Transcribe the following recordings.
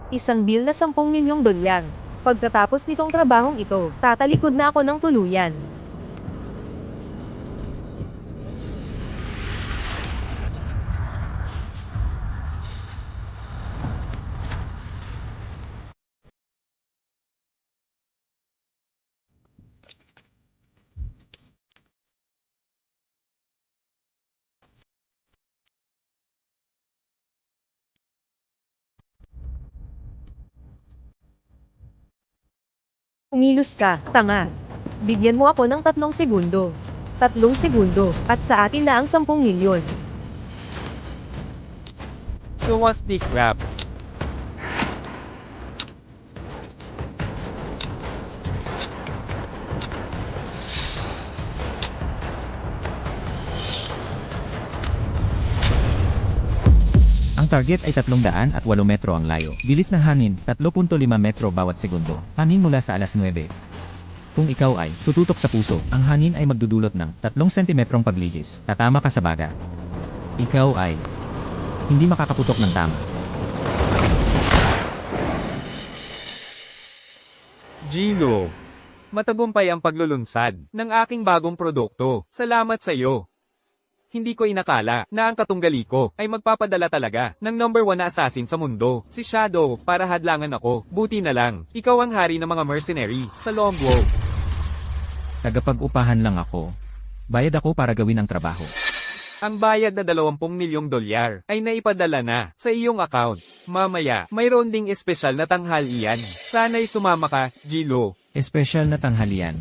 Isang deal na 10 milyong dolyar. Pagkatapos nitong trabahong ito, tatalikod na ako ng tuluyan. Kumilos ka, tanga. Bigyan mo ako ng 3 segundo. 3 segundo, at sa atin na ang 10 milyon. So what's the crap? Ang target ay 308 metro ang layo. Bilis ng hangin, 3.5 metro bawat segundo. Hangin mula sa alas 9. Kung ikaw ay tututok sa puso, ang hangin ay magdudulot ng 3 sentimetrong paglihis. Tatama ka sa baga. Ikaw ay hindi makakaputok ng tama. Gino, matagumpay ang paglulunsad ng aking bagong produkto. Salamat sa iyo. Hindi ko inakala na ang katunggali ko ay magpapadala talaga ng #1 na assassin sa mundo, si Shadow, para hadlangan ako. Buti na lang, ikaw ang hari ng mga mercenary sa Longwow. Tagapag-upahan lang ako. Bayad ako para gawin ang trabaho. Ang bayad na 20 milyong dolyar ay naipadala na sa iyong account. Mamaya, mayroon ding espesyal na tanghalian. Sana'y sumama ka, Gilo. Espesyal na tanghalian.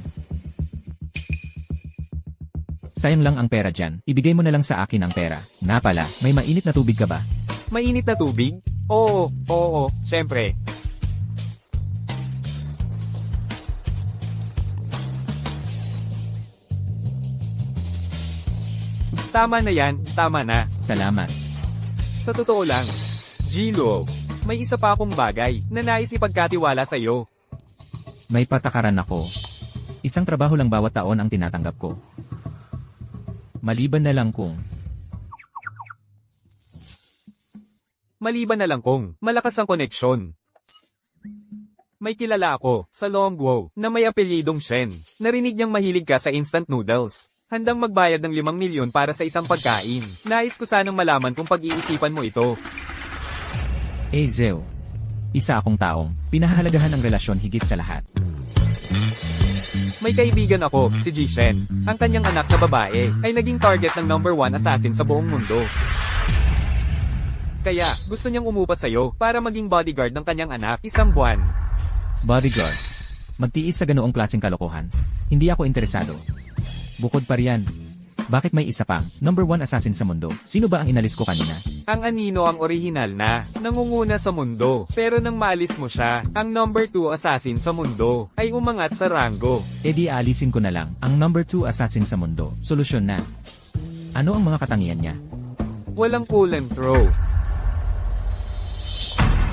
Sayang lang ang pera dyan. Ibigay mo na lang sa akin ang pera. Nga pala, may mainit na tubig ka ba? Mainit na tubig? Oo, syempre. Tama na yan, tama na. Salamat. Sa totoo lang, Gilo, may isa pa akong bagay na nais ipagkatiwala sa iyo. May patakaran ako. Isang trabaho lang bawat taon ang tinatanggap ko. Maliban na lang kung malakas ang koneksyon. May kilala ako sa Longwow na may apelyidong Shen. Narinig niyang mahilig ka sa instant noodles. Handang magbayad ng 5 milyon para sa isang pagkain. Nais ko sanang malaman kung pag-iisipan mo ito. Zeo. Isa akong taong pinahahalagahan ang relasyon higit sa lahat. May kaibigan ako, si Jishen. Ang kanyang anak na babae ay naging target ng #1 assassin sa buong mundo. Kaya, gusto niyang umupa sa'yo para maging bodyguard ng kanyang anak 1 buwan. Bodyguard. Magtiis sa ganoong klaseng kalokohan. Hindi ako interesado. Bukod pa riyan. Bakit may isa pang #1 assassin sa mundo? Sino ba ang inalis ko kanina? Ang anino ang orihinal na nangunguna sa mundo. Pero nang maalis mo siya, ang #2 assassin sa mundo ay umangat sa ranggo. Di aalisin ko na lang ang #2 assassin sa mundo. Solusyon na. Ano ang mga katangian niya? Walang kulantro.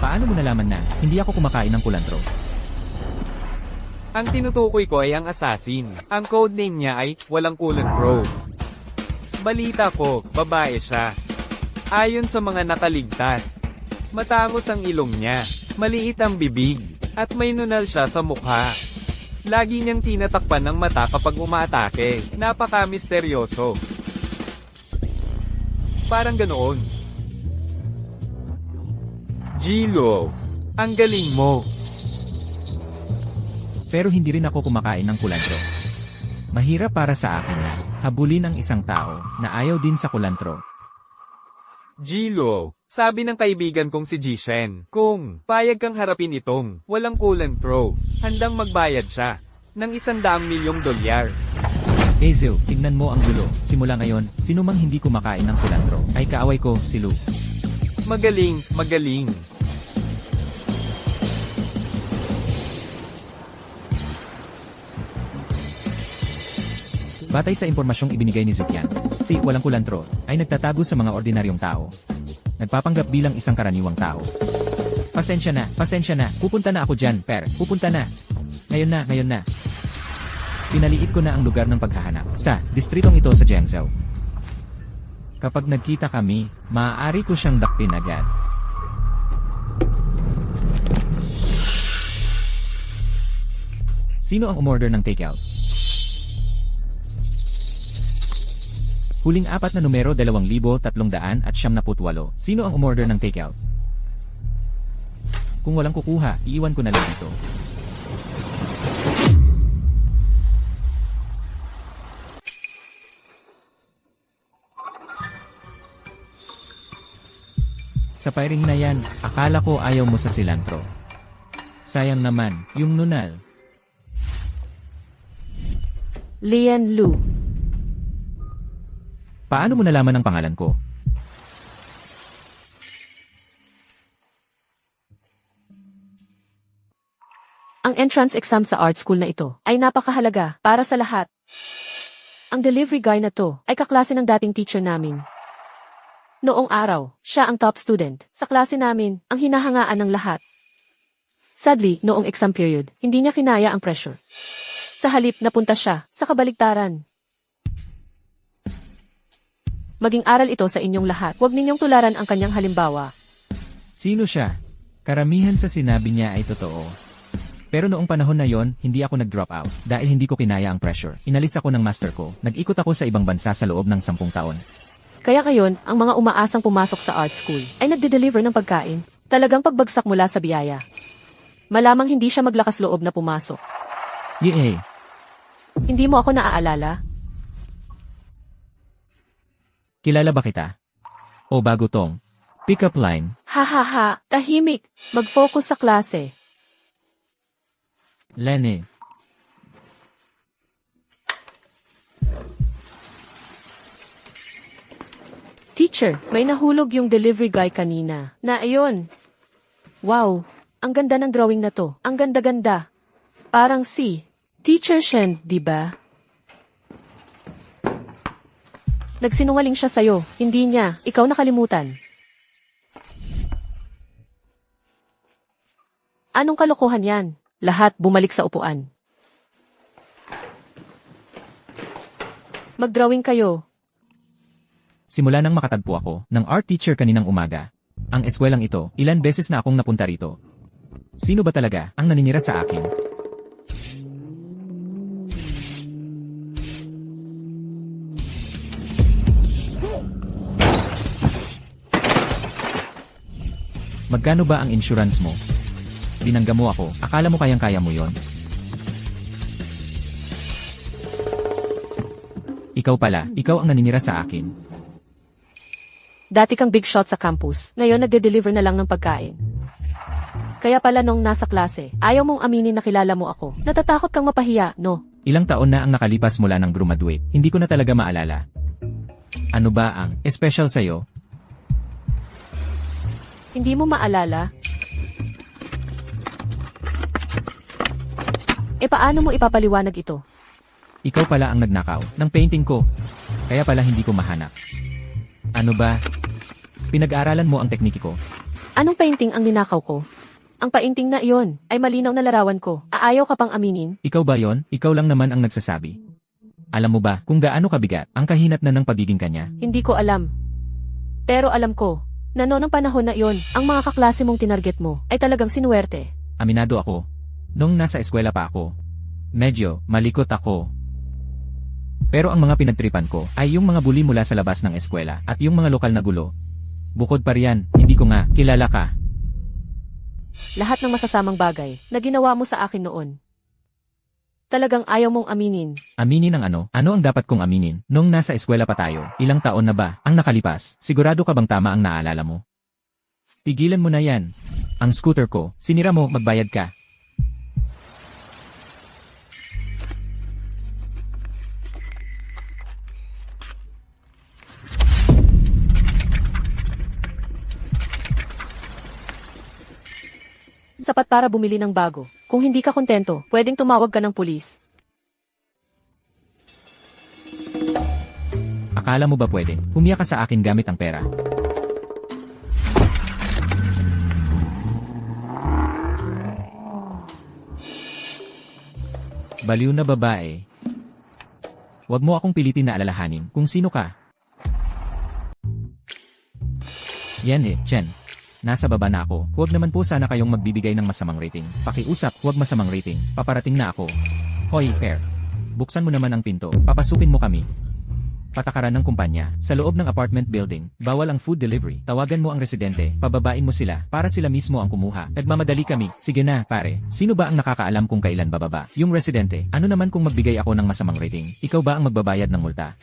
Paano mo nalaman na hindi ako kumakain ng kulantro? Ang tinutukoy ko ay ang assassin. Ang codename niya ay Walang Kulantro. Balita ko, babae siya. Ayon sa mga nakaligtas, matangos ang ilong niya, maliit ang bibig, at may nunal siya sa mukha. Lagi niyang tinatakpan ng mata kapag umaatake. Napaka-misteryoso. Parang ganoon. Gilo, ang galing mo. Pero hindi rin ako kumakain ng kulantro. Mahirap para sa akin na habulin ang isang tao na ayaw din sa kulantro. Gilo, sabi ng kaibigan kong si Jishen, kung payag kang harapin itong Walang Kulantro, handang magbayad siya ng 100 milyong dolyar. Zeo, tingnan mo ang gulo. Simula ngayon, sino mang hindi kumakain ng kulantro ay kaaway ko, si Lu. Magaling, magaling. Batay sa impormasyong ibinigay ni Zukyan, si Walang Kulantro ay nagtatago sa mga ordinaryong tao. Nagpapanggap bilang isang karaniwang tao. Pasensya na, pupunta na ako dyan, pupunta na. Ngayon na. Pinaliit ko na ang lugar ng paghahanap sa distritong ito sa Jiangzhou. Kapag nagkita kami, maaari ko siyang dakpin agad. Sino ang umorder ng takeout? Huling apat na numero 2,378. Sino ang umorder ng takeout? Kung walang kukuha, iiwan ko na lang dito. Sa firing na yan, akala ko ayaw mo sa cilantro. Sayang naman, yung nunal. Lian Lu. Paano mo nalaman ang pangalan ko? Ang entrance exam sa art school na ito ay napakahalaga para sa lahat. Ang delivery guy na to ay kaklase ng dating teacher namin. Noong araw, siya ang top student sa klase namin, ang hinahangaan ng lahat. Sadly, noong exam period, hindi niya kinaya ang pressure. Sa halip, napunta siya sa kabaligtaran. Maging aral ito sa inyong lahat. Huwag ninyong tularan ang kanyang halimbawa. Sino siya? Karamihan sa sinabi niya ay totoo. Pero noong panahon na yon, hindi ako nag-drop out dahil hindi ko kinaya ang pressure. Inalis ako ng master ko. Nag-ikot ako sa ibang bansa sa loob ng 10 taon. Kaya ngayon, ang mga umaasang pumasok sa art school ay nagde-deliver ng pagkain. Talagang pagbagsak mula sa biyaya. Malamang hindi siya maglakas loob na pumasok. Yay! Hindi mo ako naaalala? Kilala ba kita? O bago tong pick-up line? Ha ha ha, tahimik. Mag-focus sa klase. Lenny. Teacher, may nahulog yung delivery guy kanina. Na ayun. Wow, ang ganda ng drawing na to. Ang ganda-ganda. Parang si Teacher Shen, di ba? Nagsinungaling siya sa'yo. Hindi niya. Ikaw nakalimutan. Anong kalokohan yan? Lahat bumalik sa upuan. Mag-drawing kayo. Simula nang makatagpo ako ng art teacher kaninang umaga. Ang eskwelang ito, ilan beses na akong napunta rito. Sino ba talaga ang naninira sa akin? Magkano ba ang insurance mo? Binangga mo ako, akala mo kayang-kaya mo yon? Ikaw pala, ikaw ang naninira sa akin. Dati kang big shot sa campus. Ngayon nagde-deliver na lang ng pagkain. Kaya pala nung nasa klase, ayaw mong aminin na kilala mo ako. Natatakot kang mapahiya, no? Ilang taon na ang nakalipas mula ng graduate, hindi ko na talaga maalala. Ano ba ang special sa'yo? Hindi mo maalala? E paano mo ipapaliwanag ito? Ikaw pala ang nagnakaw ng painting ko. Kaya pala hindi ko mahanap. Ano ba? Pinag-aralan mo ang tekniki ko. Anong painting ang ninakaw ko? Ang painting na iyon ay malinaw na larawan ko. Aayaw ka pang aminin? Ikaw ba yon? Ikaw lang naman ang nagsasabi. Alam mo ba kung gaano kabigat ang kahinat na ng pagiging kanya? Hindi ko alam. Pero alam ko, na noong panahon na iyon, ang mga kaklase mong tinarget mo ay talagang sinuwerte. Aminado ako. Nung nasa eskwela pa ako, medyo malikot ako. Pero ang mga pinagtripan ko ay yung mga bully mula sa labas ng eskwela at yung mga lokal na gulo. Bukod pa riyan, hindi ko nga kilala ka. Lahat ng masasamang bagay na ginawa mo sa akin noon. Talagang ayaw mong aminin. Aminin ang ano? Ano ang dapat kong aminin? Nung nasa eskwela pa tayo, ilang taon na ba ang nakalipas? Sigurado ka bang tama ang naalala mo? Tigilan mo na yan. Ang scooter ko, sinira mo, magbayad ka. Sapat para bumili ng bago. Kung hindi ka kontento, pwedeng tumawag ka ng pulis. Akala mo ba pwedeng humiya ka sa akin gamit ang pera? Baliw na babae. Huwag mo akong pilitin na alalahanin kung sino ka. Yan Chen. Nasa baba na ako. Huwag naman po sana kayong magbibigay ng masamang rating. Pakiusap, huwag masamang rating. Paparating na ako. Hoy, Per. Buksan mo naman ang pinto. Papasukin mo kami. Patakaran ng kumpanya. Sa loob ng apartment building, bawal ang food delivery. Tawagan mo ang residente, pababain mo sila, para sila mismo ang kumuha. Nagmamadali kami. Sige na, pare. Sino ba ang nakakaalam kung kailan bababa? Yung residente. Ano naman kung magbigay ako ng masamang rating? Ikaw ba ang magbabayad ng multa?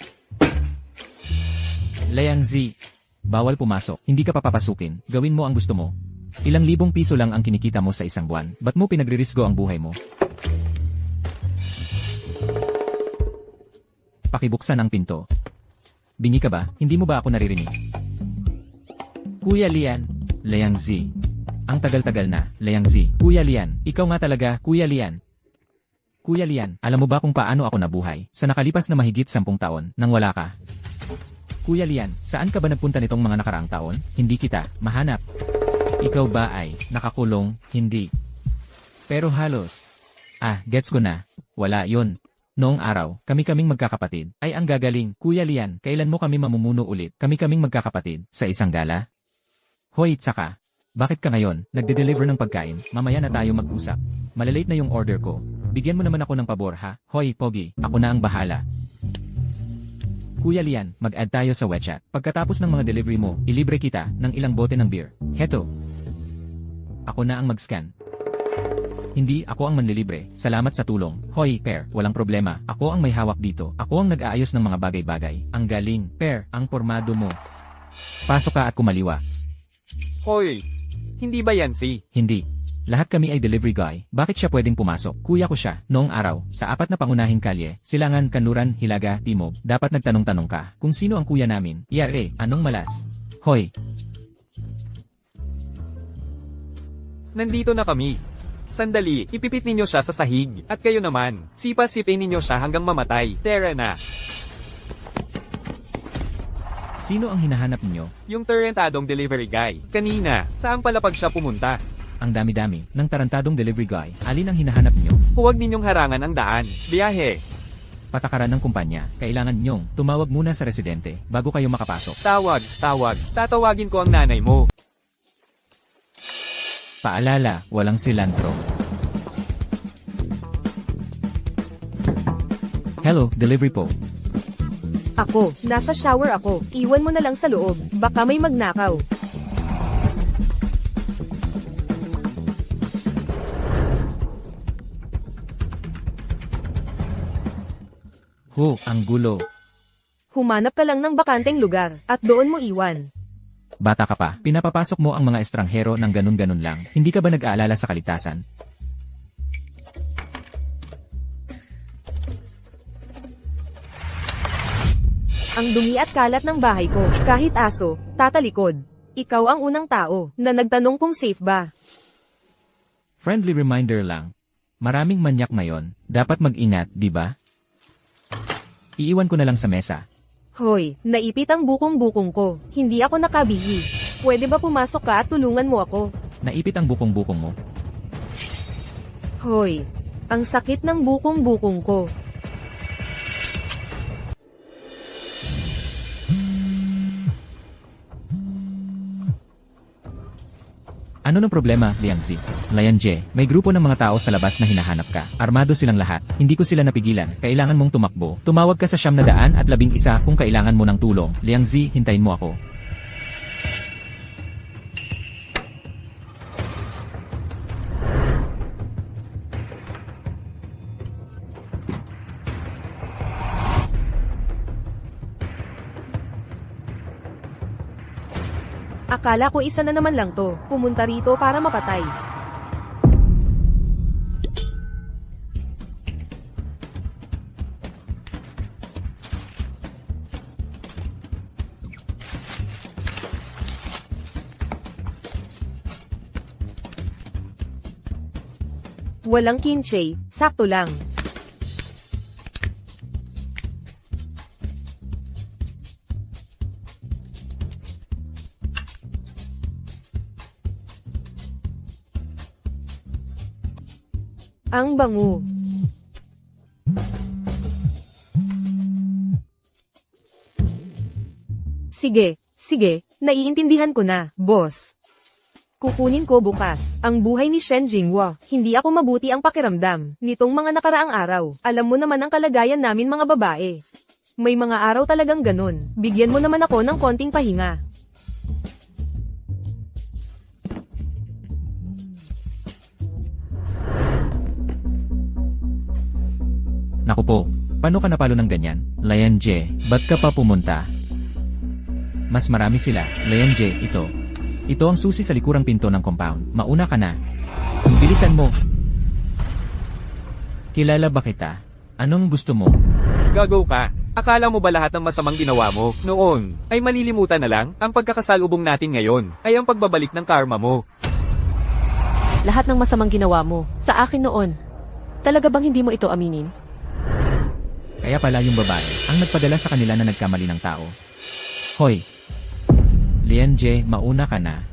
Liang Z. Bawal pumasok. Hindi ka papapasukin. Gawin mo ang gusto mo. Ilang libong piso lang ang kinikita mo sa isang buwan. Ba't mo pinagririsgo ang buhay mo? Pakibuksan ang pinto. Bingi ka ba? Hindi mo ba ako naririnig? Kuya Lian. Liang Z. Ang tagal-tagal na. Liang Z. Kuya Lian. Ikaw nga talaga, Kuya Lian. Kuya Lian, alam mo ba kung paano ako nabuhay? Sa nakalipas na mahigit 10 taon, nang wala ka. Kuya Lian, saan ka ba nagpunta nitong mga nakaraang taon? Hindi kita mahanap. Ikaw ba ay nakakulong? Hindi. Pero halos. Gets ko na. Wala yun. Noong araw, kami-kaming magkakapatid. Ay ang gagaling, Kuya Lian, kailan mo kami mamumuno ulit? Kami-kaming magkakapatid, sa isang gala? Hoy, tsaka. Bakit ka ngayon, nagde-deliver ng pagkain? Mamaya na tayo mag-usap. Malalate na yung order ko. Bigyan mo naman ako ng pabor ha? Hoy, Pogi, ako na ang bahala. Kuya Lian, mag-add tayo sa WeChat. Pagkatapos ng mga delivery mo, ilibre kita ng ilang bote ng beer. Heto. Ako na ang mag-scan. Hindi, ako ang manlilibre. Salamat sa tulong. Hoy, Per, walang problema. Ako ang may hawak dito. Ako ang nag-aayos ng mga bagay-bagay. Ang galing. Per, ang pormado mo. Pasok ka at kumaliwa. Hoy, hindi ba yan si? Hindi. Lahat kami ay delivery guy. Bakit siya pwedeng pumasok? Kuya ko siya. Noong araw, sa 4 na pangunahing kalye, Silangan, Kanluran, Hilaga, Timog, dapat nagtanong-tanong ka kung sino ang kuya namin. Anong malas? Hoy. Nandito na kami. Sandali, ipipit ninyo siya sa sahig. At kayo naman, sipa-sipin ninyo siya hanggang mamatay. Tara na. Sino ang hinahanap niyo? Yung tarantadong delivery guy. Kanina, saan palapag siya pumunta? Ang dami-dami ng tarantadong delivery guy. Alin ang hinahanap niyo? Huwag ninyong harangan ang daan. Biyahe. Patakaran ng kumpanya. Kailangan niyong tumawag muna sa residente bago kayo makapasok. Tawag. Tatawagin ko ang nanay mo. Paalala, walang silantro. Hello, delivery po. Ako, nasa shower ako. Iwan mo na lang sa loob. Baka may magnakaw. Ang gulo. Humanap ka lang ng bakanteng lugar, at doon mo iwan. Bata ka pa, pinapapasok mo ang mga estranghero ng ganun-ganun lang. Hindi ka ba nag-aalala sa kaligtasan? Ang dumi at kalat ng bahay ko, kahit aso, tatalikod. Ikaw ang unang tao na nagtanong kung safe ba. Friendly reminder lang. Maraming manyak ngayon. Dapat mag-ingat, di ba? Iiwan ko na lang sa mesa. Hoy, naipit ang bukong-bukong ko. Hindi ako nakabihis. Pwede ba pumasok ka at tulungan mo ako? Naipit ang bukong-bukong mo. Hoy, ang sakit ng bukong-bukong ko. Ano ng problema, Liang Z? Lian J, may grupo ng mga tao sa labas na hinahanap ka. Armado silang lahat. Hindi ko sila napigilan. Kailangan mong tumakbo. Tumawag ka sa 911 kung kailangan mo ng tulong. Liang Z, hintayin mo ako. Akala ko isa na naman lang to. Pumunta rito para mapatay. Walang kinche, sakto lang. Ang bango. Sige, naiintindihan ko na, boss. Kukunin ko bukas. Ang buhay ni Shen Jinghua. Hindi ako mabuti ang pakiramdam. Nitong mga nakaraang araw. Alam mo naman ang kalagayan namin mga babae. May mga araw talagang ganun. Bigyan mo naman ako ng konting pahinga. Naku po, paano ka napalo ng ganyan? Lian Jie, ba't ka pa pumunta? Mas marami sila. Lian Jie, ito. Ito ang susi sa likurang pinto ng compound. Mauna ka na. Bilisan mo. Kilala ba kita? Anong gusto mo? Gagaw ka. Akala mo ba lahat ng masamang ginawa mo noon ay malilimutan na lang? Ang pagkakasalubong natin ngayon ay ang pagbabalik ng karma mo. Lahat ng masamang ginawa mo, sa akin noon. Talaga bang hindi mo ito aminin? Kaya pala yung babae ang nagpadala sa kanila na nagkamali ng tao. Hoy! Lian Jie, mauna ka na.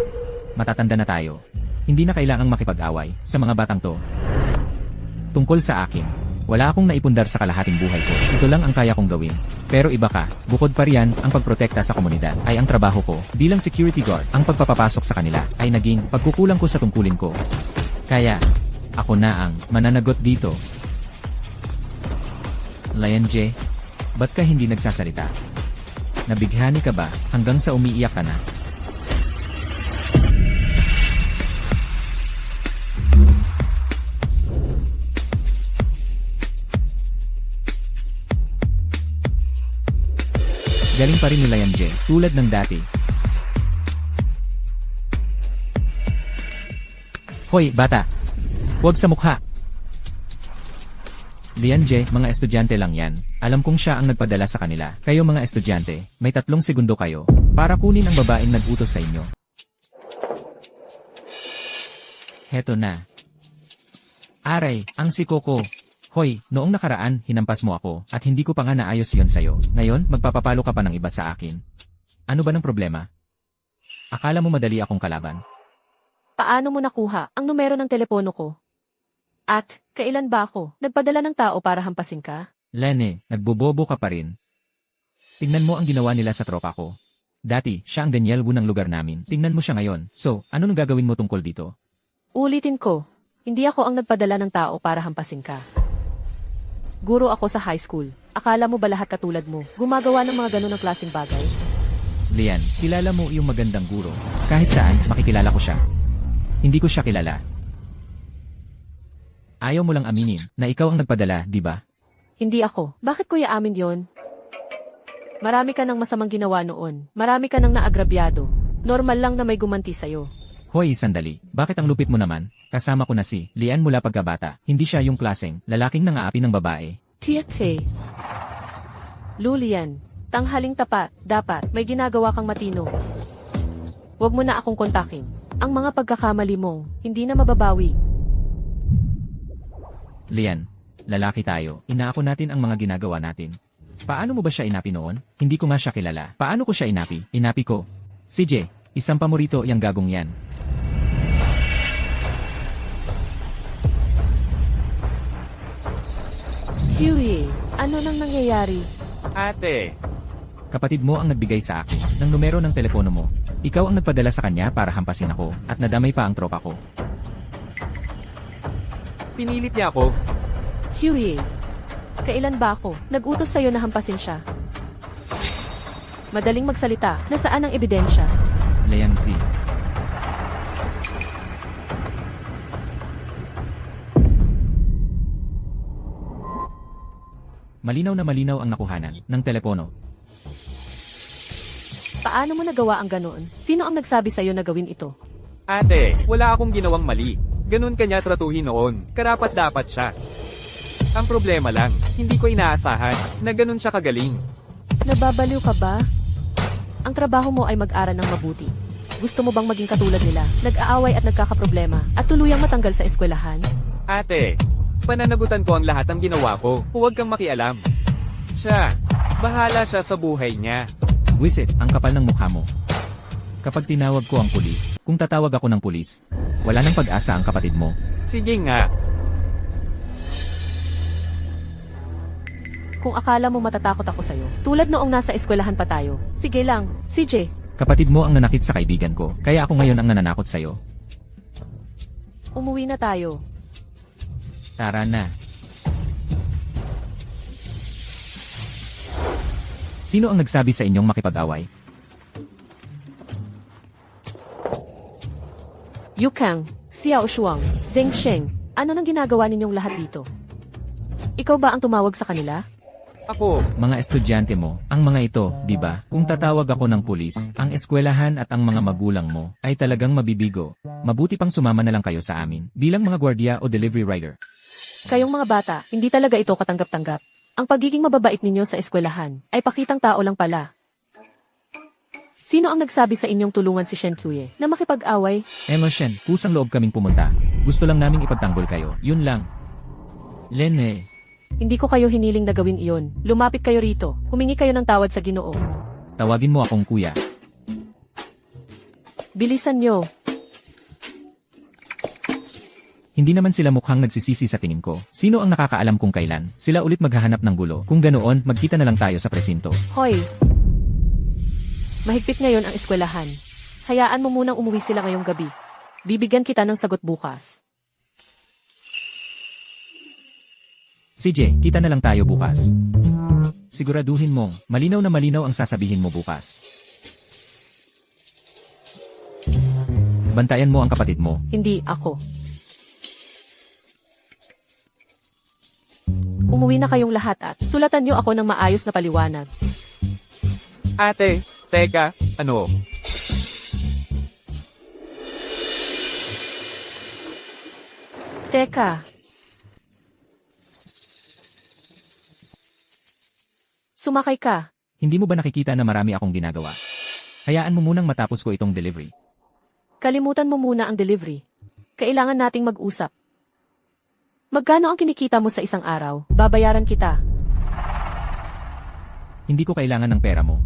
Matatanda na tayo. Hindi na kailangang makipag-away sa mga batang to. Tungkol sa akin, wala akong naipundar sa kalahating buhay ko. Ito lang ang kaya kong gawin. Pero iba ka, bukod pa riyan, ang pagprotekta sa komunidad ay ang trabaho ko. Bilang security guard, ang pagpapapasok sa kanila ay naging pagkukulang ko sa tungkulin ko. Kaya, ako na ang mananagot dito. Lian Jie, ba't ka hindi nagsasalita? Nabighani ka ba hanggang sa umiiyak ka na? Galing pa rin ni Lian Jie, tulad ng dati. Hoy, bata! Huwag sa mukha! Lian Jie, mga estudyante lang yan. Alam kong siya ang nagpadala sa kanila. Kayo mga estudyante, may 3 segundo kayo para kunin ang babaeng nag-utos sa inyo. Heto na. Aray, ang si Coco. Hoy, noong nakaraan, hinampas mo ako at hindi ko pa nga naayos yon sa'yo. Ngayon, magpapapalo ka pa ng iba sa akin. Ano ba ng problema? Akala mo madali akong kalaban? Paano mo nakuha ang numero ng telepono ko? At, kailan ba ako nagpadala ng tao para hampasin ka? Lene, nagbobobo ka pa rin. Tingnan mo ang ginawa nila sa tropa ko. Dati, siya ang Daniel Wu ng lugar namin. Tingnan mo siya ngayon. So, ano nang gagawin mo tungkol dito? Ulitin ko, hindi ako ang nagpadala ng tao para hampasin ka. Guro ako sa high school. Akala mo ba lahat katulad mo, gumagawa ng mga ganun ng klaseng bagay? Lian, kilala mo yung magandang guro. Kahit saan, makikilala ko siya. Hindi ko siya kilala. Ayaw mo lang aminin na ikaw ang nagpadala, di ba? Hindi ako. Bakit ko yaamin yon? Marami ka ng masamang ginawa noon. Marami ka ng naagrabyado. Normal lang na may gumanti sa'yo. Hoy, sandali. Bakit ang lupit mo naman? Kasama ko na si Lian mula pagkabata. Hindi siya yung klaseng lalaking nangaapi ng babae. Tietze. Lulian, tanghaling tapat, dapat may ginagawa kang matino. Huwag mo na akong kontakin. Ang mga pagkakamali mo, hindi na mababawi. Lian, lalaki tayo. Inaako natin ang mga ginagawa natin. Paano mo ba siya inapi noon? Hindi ko nga siya kilala. Paano ko siya inapi? Inapi ko. CJ, isampa mo rito yung gagong yan. Huey, ano nang nangyayari? Ate, Kapatid mo ang nagbigay sa akin ng numero ng telepono mo. Ikaw ang nagpadala sa kanya para hampasin ako at nadamay pa ang tropa ko. pinilit niya ako. Huey, kailan ba ako nag-utos sa'yo na hampasin siya? Madaling magsalita, nasaan ang ebidensya? Lian Z. Malinaw na malinaw ang nakuhanan ng telepono. Paano mo nagawa ang ganoon? Sino ang nagsabi sa'yo na gawin ito? Ate, wala akong ginawang mali. Ganun kanya tratuhin noon. Karapat dapat siya. Ang problema lang, hindi ko inaasahan na ganun siya kagaling. Nababaliw ka ba? Ang trabaho mo ay mag-aral ng mabuti. Gusto mo bang maging katulad nila, nag-aaway at nagkakaproblema, at tuluyang matanggal sa eskwelahan? Ate, pananagutan ko ang lahat ng ginawa ko. Huwag kang makialam. Siya, bahala siya sa buhay niya. Wisit, ang kapal ng mukha mo. Kapag tinawag ko ang pulis, kung tatawag ako ng pulis, wala nang pag-asa ang kapatid mo. Sige nga. Kung akala mo matatakot ako sa'yo, tulad noong nasa eskwelahan pa tayo, sige lang, CJ. Kapatid mo ang nanakit sa kaibigan ko, kaya ako ngayon ang nananakot sa'yo. Umuwi na tayo. Tara na. Sino ang nagsabi sa inyong makipag-away? Yukang, Xiao Shuang, Zheng Sheng, ano nang ginagawa ninyong lahat dito? Ikaw ba ang tumawag sa kanila? Ako, Mga estudyante mo, ang mga ito, di ba? Kung tatawag ako ng pulis, ang eskwelahan at ang mga magulang mo ay talagang mabibigo. Mabuti pang sumama na lang kayo sa amin bilang mga gwardiya o delivery rider. Kayong mga bata, hindi talaga ito katanggap-tanggap. Ang pagiging mababait ninyo sa eskwelahan ay pakitang tao lang pala. Sino ang nagsabi sa inyong tulungan si Shen Kuye na makipag-away? Shen, kusang loob kaming pumunta. Gusto lang naming ipagtanggol kayo, yun lang. Lene, Hindi ko kayo hiniling na gawin iyon. Lumapit kayo rito. Humingi kayo ng tawad sa Ginoo. tawagin mo akong kuya. Bilisan nyo. Hindi naman sila mukhang nagsisisi sa tingin ko. Sino ang nakakaalam kung kailan sila ulit maghahanap ng gulo? Kung ganoon, magkita na lang tayo sa presinto. Hoy! Mahigpit ngayon ang eskwelahan. Hayaan mo munang umuwi sila ngayong gabi. Bibigyan kita ng sagot bukas. CJ, kita na lang tayo bukas. Siguraduhin mong malinaw na malinaw ang sasabihin mo bukas. Bantayan mo ang kapatid mo. Hindi ako. Umuwi na kayong lahat at sulatan nyo ako ng maayos na paliwanag. ate, teka, ano? Teka. Sumakay ka. Hindi mo ba nakikita na marami akong ginagawa? Hayaan mo munang matapos ko itong delivery. Kalimutan mo muna ang delivery. Kailangan nating mag-usap. Magkano ang kinikita mo sa isang araw? Babayaran kita. Hindi ko kailangan ng pera mo.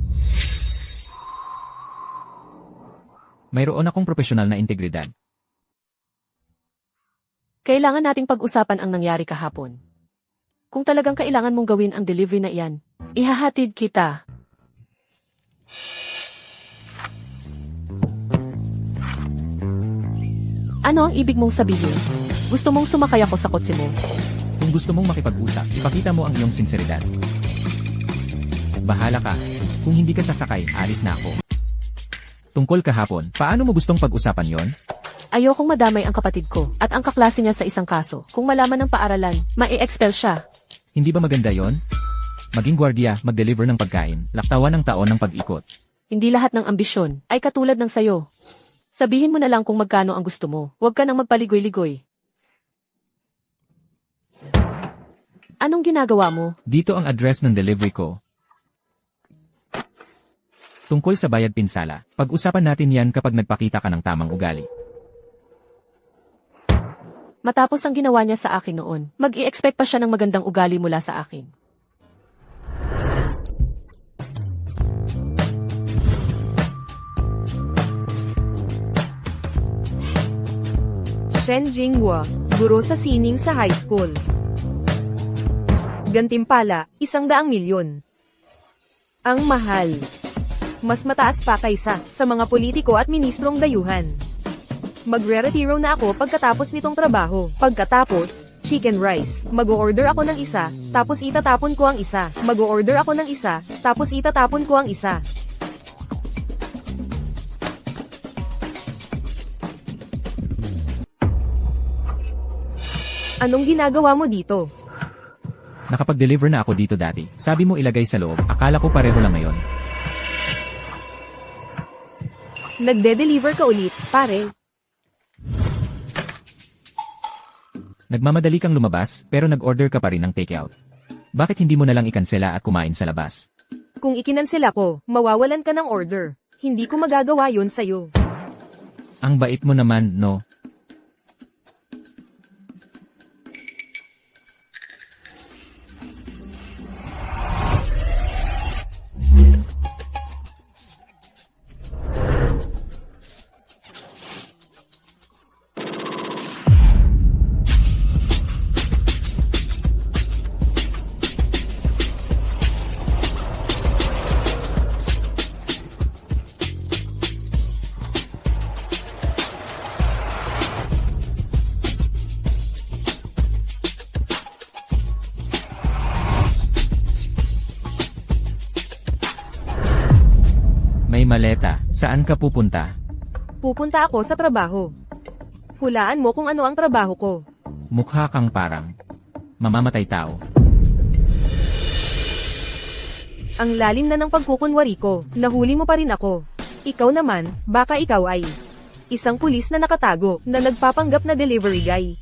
Mayroon akong profesional na integridad. Kailangan nating pag-usapan ang nangyari kahapon. Kung talagang kailangan mong gawin ang delivery na iyan, ihahatid kita. Ano ang ibig mong sabihin? Gusto mong sumakay ako sa kotse mo? Kung gusto mong makipag-usap, ipakita mo ang iyong sinseridad. Bahala ka. Kung hindi ka sasakay, alis na ako. Tungkol kahapon, paano mo gustong pag-usapan yon? Ayokong madamay ang kapatid ko at ang kaklase niya sa isang kaso. Kung malaman ng paaralan, mai-expel siya. Hindi ba maganda yon? Maging gwardiya, mag-deliver ng pagkain, laktawan ng taon ng pag-ikot. Hindi lahat ng ambisyon ay katulad ng sayo. Sabihin mo na lang kung magkano ang gusto mo. Huwag ka nang magpaligoy-ligoy. Anong ginagawa mo? Dito ang address ng delivery ko. Tungkol sa bayad pinsala, pag-usapan natin yan kapag nagpakita ka ng tamang ugali. Matapos ang ginawa niya sa akin noon, mag-i-expect pa siya ng magandang ugali mula sa akin. Shen Jinghua, guro sa sining sa high school. Gantimpala, 100,000,000. Ang mahal. Mas mataas pa kaysa sa mga politiko at ministrong dayuhan. Magre-retiro na ako pagkatapos nitong trabaho. Pagkatapos, chicken rice. Mag-o-order ako ng isa, tapos itatapon ko ang isa. Mag-o-order ako ng isa, tapos itatapon ko ang isa. Anong ginagawa mo dito? Nakapag-deliver na ako dito dati. Sabi mo ilagay sa loob, akala ko pareho lang ngayon. Nagde-deliver ka ulit, pare. Nagmamadali kang lumabas, pero nag-order ka pa rin ng takeout. Bakit hindi mo na lang ikansela at kumain sa labas? Kung ikinansela ko, mawawalan ka ng order. Hindi ko magagawa yon sa'yo. Ang bait mo naman, no? maleta. Saan ka pupunta? Pupunta ako sa trabaho. Hulaan mo kung ano ang trabaho ko. Mukha kang parang mamamatay tao. Ang lalim na ng pagkukunwari ko, nahuli mo pa rin ako. Ikaw naman, baka ikaw ay isang pulis na nakatago, na nagpapanggap na delivery guy.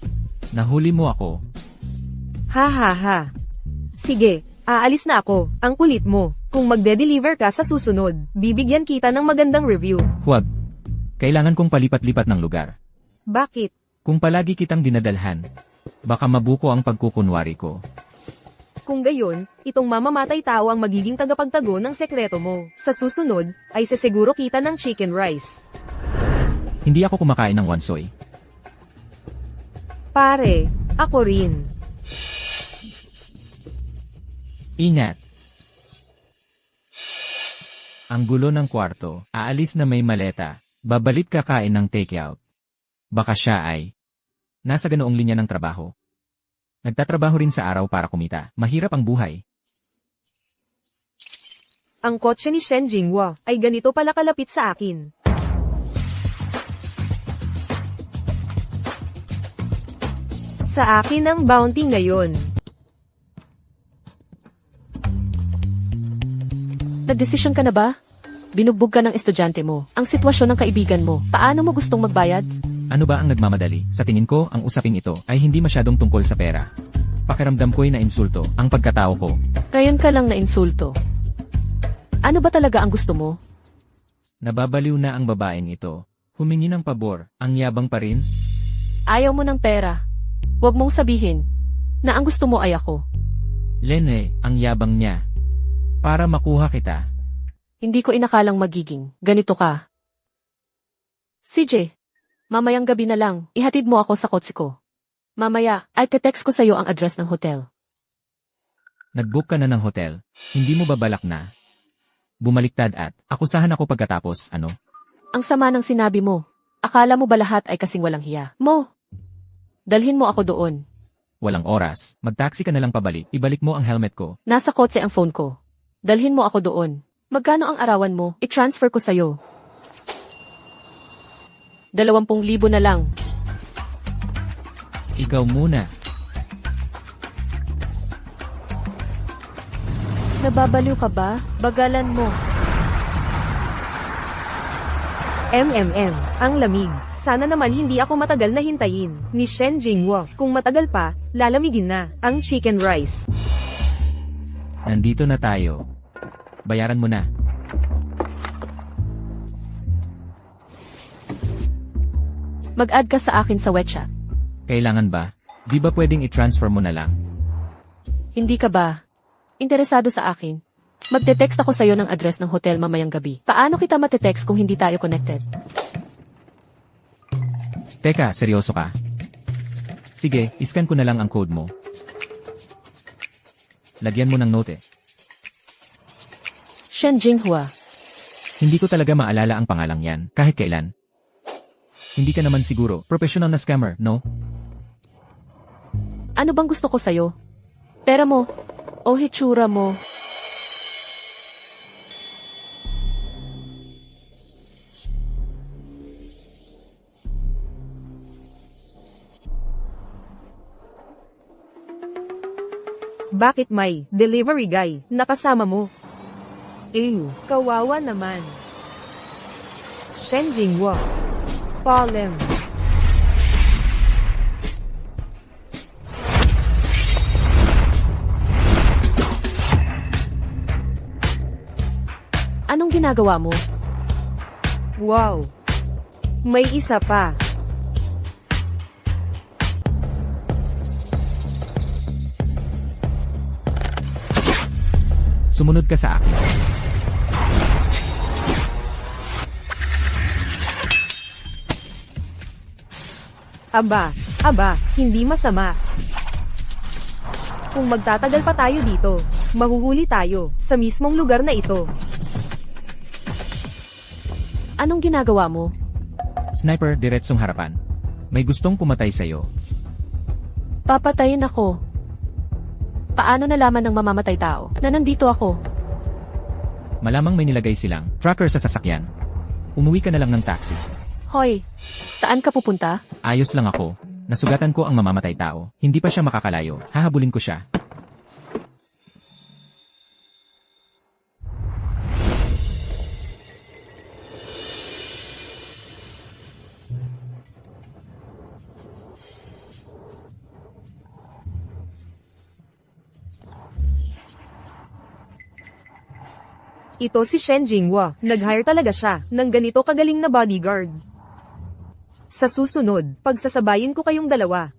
Nahuli mo ako. Ha ha ha. Sige, aalis na ako, ang kulit mo. Kung magde-deliver ka sa susunod, bibigyan kita ng magandang review. Huwag. Kailangan kong palipat-lipat ng lugar. Bakit? Kung palagi kitang dinadalhan, baka mabuko ang pagkukunwari ko. Kung gayon, itong mamamatay tao ang magiging tagapagtago ng sekreto mo. Sa susunod, ay seseguro kita ng chicken rice. Hindi ako kumakain ng wansoy. Pare, ako rin. Ingat. Ang gulo ng kwarto, aalis na may maleta, babalik kakain ng takeout. Baka siya ay nasa ganoong linya ng trabaho. Nagtatrabaho rin sa araw para kumita. Mahirap ang buhay. Ang kotse ni Shen Jinghua ay ganito pala kalapit sa akin. Sa akin ang bounty ngayon. Nagdesisyon ka na ba? Binugbog ka ng estudyante mo. Ang sitwasyon ng kaibigan mo. Paano mo gustong magbayad? Ano ba ang nagmamadali? Sa tingin ko, ang usaping ito ay hindi masyadong tungkol sa pera. Pakiramdam ko'y na-insulto ang pagkatao ko. Ngayon ka lang na insulto. Ano ba talaga ang gusto mo? Nababaliw na ang babaeng ito. Humingi ng pabor, ang yabang pa rin. Ayaw mo ng pera. Huwag mong sabihin na ang gusto mo ay ako. Lene, ang yabang niya. Para makuha kita. Hindi ko inakalang magiging ganito ka. CJ, mamayang gabi na lang, ihatid mo ako sa kotse ko. Mamaya, ay te-text ko sa'yo ang address ng hotel. Nag-book ka na ng hotel. Hindi mo babalak na bumaliktad at akusahan ako pagkatapos, ano? Ang sama ng sinabi mo. Akala mo ba lahat ay kasing walang hiya? Mo, dalhin mo ako doon. Walang oras. Mag-taxi ka na lang pabalik. Ibalik mo ang helmet ko. Nasa kotse ang phone ko. Dalhin mo ako doon. Magkano ang arawan mo? I-transfer ko sa'yo. 20,000 na lang. Ikaw muna. Nababaliw ka ba? Bagalan mo. Ang lamig. Sana naman hindi ako matagal na hintayin. Ni Shen Jinghua. Kung matagal pa, lalamigin na. Ang chicken rice. Nandito na tayo. Bayaran mo na. Mag-add ka sa akin sa WeChat. Kailangan ba? Di ba pwedeng i-transfer mo na lang? Hindi ka ba interesado sa akin? Magte-text ako sa'yo ng address ng hotel mamayang gabi. Paano kita matetext kung hindi tayo connected? Teka, seryoso ka? Sige, iscan ko na lang ang code mo. Lagyan mo ng note. Shen Jinghua. Hindi ko talaga maalala ang pangalang yan, kahit kailan. Hindi ka naman siguro, professional na scammer, no? Ano bang gusto ko sa'yo? Pera mo? O hitsura mo? Bakit may delivery guy nakasama mo? Ew, kawawa naman. Shen Jinghua. Palem. Anong ginagawa mo? Wow. May isa pa. Sumunod ka sa akin. Aba, hindi masama. Kung magtatagal pa tayo dito, mahuhuli tayo sa mismong lugar na ito. Anong ginagawa mo? Sniper, diretsong harapan. May gustong pumatay sa'yo. Papatayin ako. Paano nalaman ng mamamatay tao na nandito ako? Malamang may nilagay silang tracker sa sasakyan. Umuwi ka na lang ng taxi. Hoy, saan ka pupunta? Ayos lang ako. Nasugatan ko ang mamamatay tao. Hindi pa siya makakalayo. Hahabulin ko siya. Ito si Shen Jinghua. Nag-hire talaga siya ng ganito kagaling na bodyguard. Sa susunod, pagsasabayin ko kayong dalawa.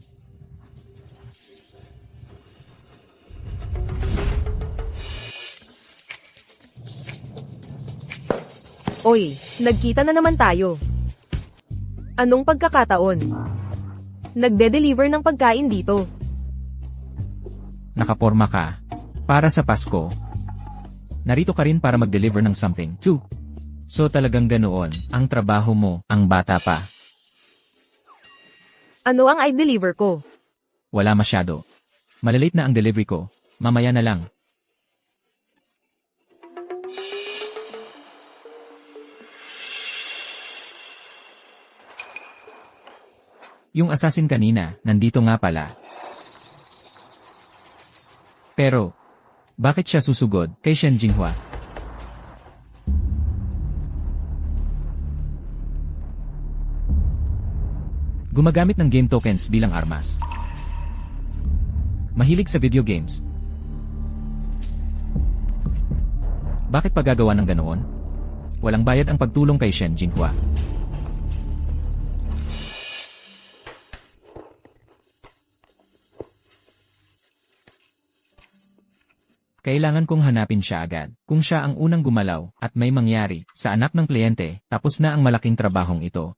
Oy, nagkita na naman tayo. Anong pagkakataon? Nagde-deliver ng pagkain dito. Nakaporma ka. Para sa Pasko. Narito ka rin para mag-deliver ng something, too. So talagang ganoon, ang trabaho mo, ang bata pa. Ano ang i-deliver ko? Wala masyado. Malalate na ang delivery ko. Mamaya na lang. Yung assassin kanina, nandito nga pala. Pero, bakit siya susugod kay Shen Jinghua? Gumagamit ng game tokens bilang armas. Mahilig sa video games. Bakit pa gagawa ng ganoon? Walang bayad ang pagtulong kay Shen Jinghua. Kailangan kong hanapin siya agad. Kung siya ang unang gumalaw at may mangyari sa anak ng kliyente, tapos na ang malaking trabahong ito.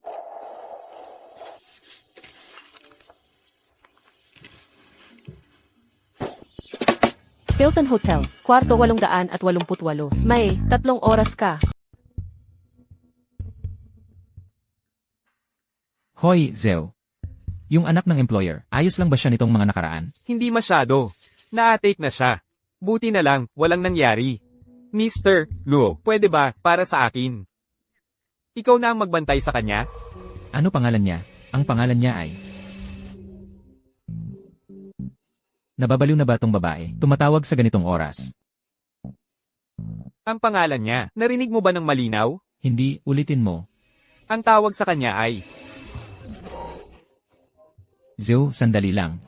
Hilton Hotel, kwarto 888. May 3 oras ka. Hoy, Zeo. Yung anak ng employer, ayos lang ba siya nitong mga nakaraan? Hindi masyado. Na-take na siya. Buti na lang, walang nangyari. Mr. Luo, pwede ba, para sa akin? Ikaw na ang magbantay sa kanya? Ano pangalan niya? Ang pangalan niya ay... Nababaliw na ba tong babae? Tumatawag sa ganitong oras. Ang pangalan niya, narinig mo ba ng malinaw? Hindi, ulitin mo. Ang tawag sa kanya ay... Zeo, sandali lang.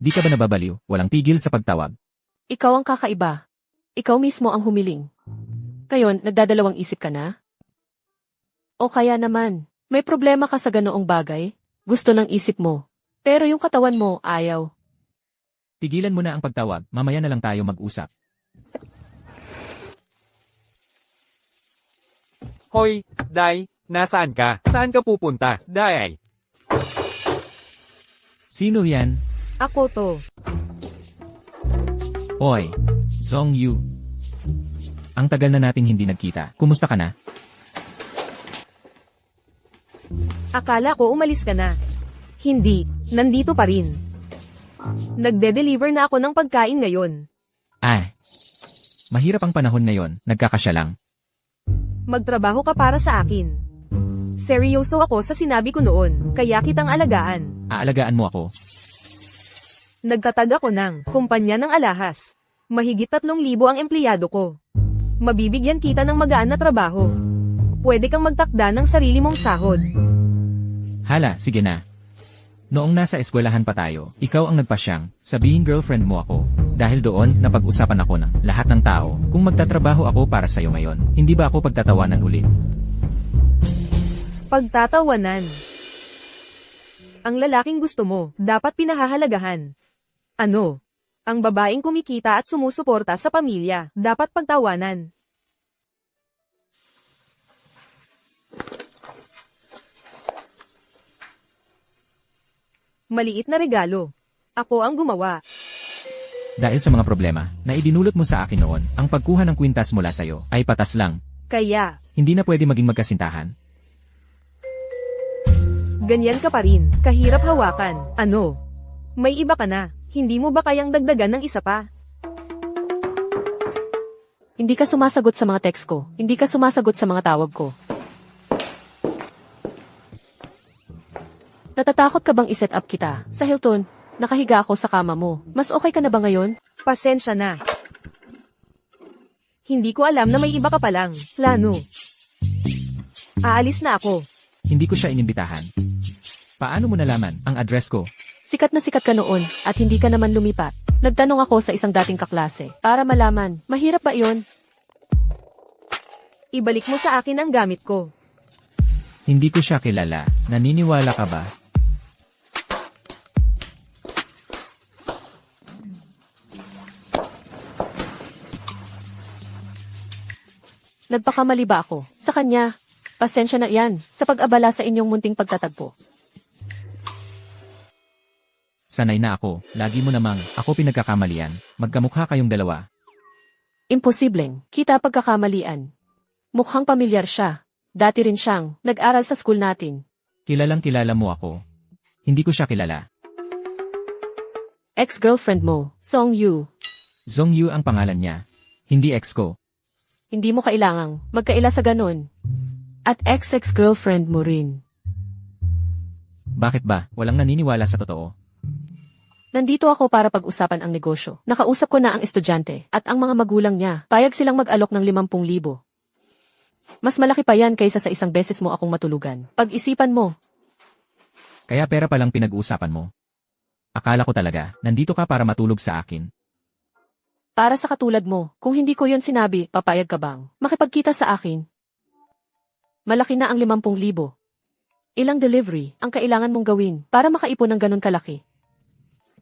Di ka ba nababaliw? Walang tigil sa pagtawag. Ikaw ang kakaiba. Ikaw mismo ang humiling. Ngayon, nagdadalawang isip ka na? O kaya naman, may problema ka sa ganoong bagay? Gusto ng isip mo. Pero yung katawan mo, ayaw. Tigilan mo na ang pagtawag, mamaya na lang tayo mag-usap. Hoy, Dai, nasaan ka? Saan ka pupunta, Dai? Sino yan? Ako to. Oy, Zong Yu. Ang tagal na nating hindi nagkita. Kumusta ka na? Akala ko umalis ka na. Hindi, nandito pa rin. Nagde-deliver na ako ng pagkain ngayon. Mahirap ang panahon ngayon, nagkakasya lang. Magtrabaho ka para sa akin. Seryoso ako sa sinabi ko noon, kaya kitang alagaan. Aalagaan mo ako. Nagtatag ako ng kumpanya ng alahas. Mahigit 3,000 ang empleyado ko. Mabibigyan kita ng magaan na trabaho. Pwede kang magtakda ng sarili mong sahod. Hala, sige na. Noong nasa eskwelahan pa tayo, ikaw ang nagpasyang, sabihin girlfriend mo ako. Dahil doon, napag-usapan ako ng lahat ng tao. Kung magtatrabaho ako para sa'yo ngayon, hindi ba ako pagtatawanan ulit? Pagtatawanan. Ang lalaking gusto mo, dapat pinahahalagahan. Ano? Ang babaeng kumikita at sumusuporta sa pamilya, dapat pagtawanan. Maliit na regalo. Ako ang gumawa. Dahil sa mga problema na idinulot mo sa akin noon, ang pagkuha ng kwintas mula sa'yo ay patas lang. Kaya, Hindi na pwede maging magkasintahan. ganyan ka pa rin, kahirap hawakan. Ano? May iba ka na, hindi mo ba kayang dagdagan ng isa pa? Hindi ka sumasagot sa mga text ko. Hindi ka sumasagot sa mga tawag ko. Natatakot ka bang iset up kita? Sa Hilton, nakahiga ako sa kama mo. Mas okay ka na ba ngayon? Pasensya na. Hindi ko alam na may iba ka palang plano. Aalis na ako. Hindi ko siya inimbitahan. Paano mo nalaman ang address ko? Sikat na sikat ka noon at hindi ka naman lumipat. Nagtanong ako sa isang dating kaklase para malaman, mahirap ba iyon? Ibalik mo sa akin ang gamit ko. Hindi ko siya kilala. Naniniwala ka ba? Nagpakamali ba ako? Sa kanya, pasensya na yan sa pag-abala sa inyong munting pagtatagpo. Sanay na ako. Lagi mo namang ako pinagkakamalian. Magkamukha kayong dalawa. Imposibleng, kita pagkakamalian. Mukhang pamilyar siya. Dati rin siyang nag-aral sa school natin. Kilalang kilala mo ako. Hindi ko siya kilala. Ex-girlfriend mo, Song Yu. Zong Yu ang pangalan niya. Hindi ex ko. Hindi mo kailangang magkaila sa ganun. At ex-girlfriend mo rin. Bakit ba? Walang naniniwala sa totoo. Nandito ako para pag-usapan ang negosyo. Nakausap ko na ang estudyante at ang mga magulang niya. Payag silang mag-alok ng 50,000. Mas malaki pa yan kaysa sa isang beses mo akong matulugan. Pag-isipan mo. Kaya pera palang pinag-uusapan mo. Akala ko talaga, nandito ka para matulog sa akin. Para sa katulad mo, kung hindi ko yon sinabi, papayag ka bang makipagkita sa akin? Malaki na ang 50,000. Ilang delivery ang kailangan mong gawin para makaipon ng ganun kalaki?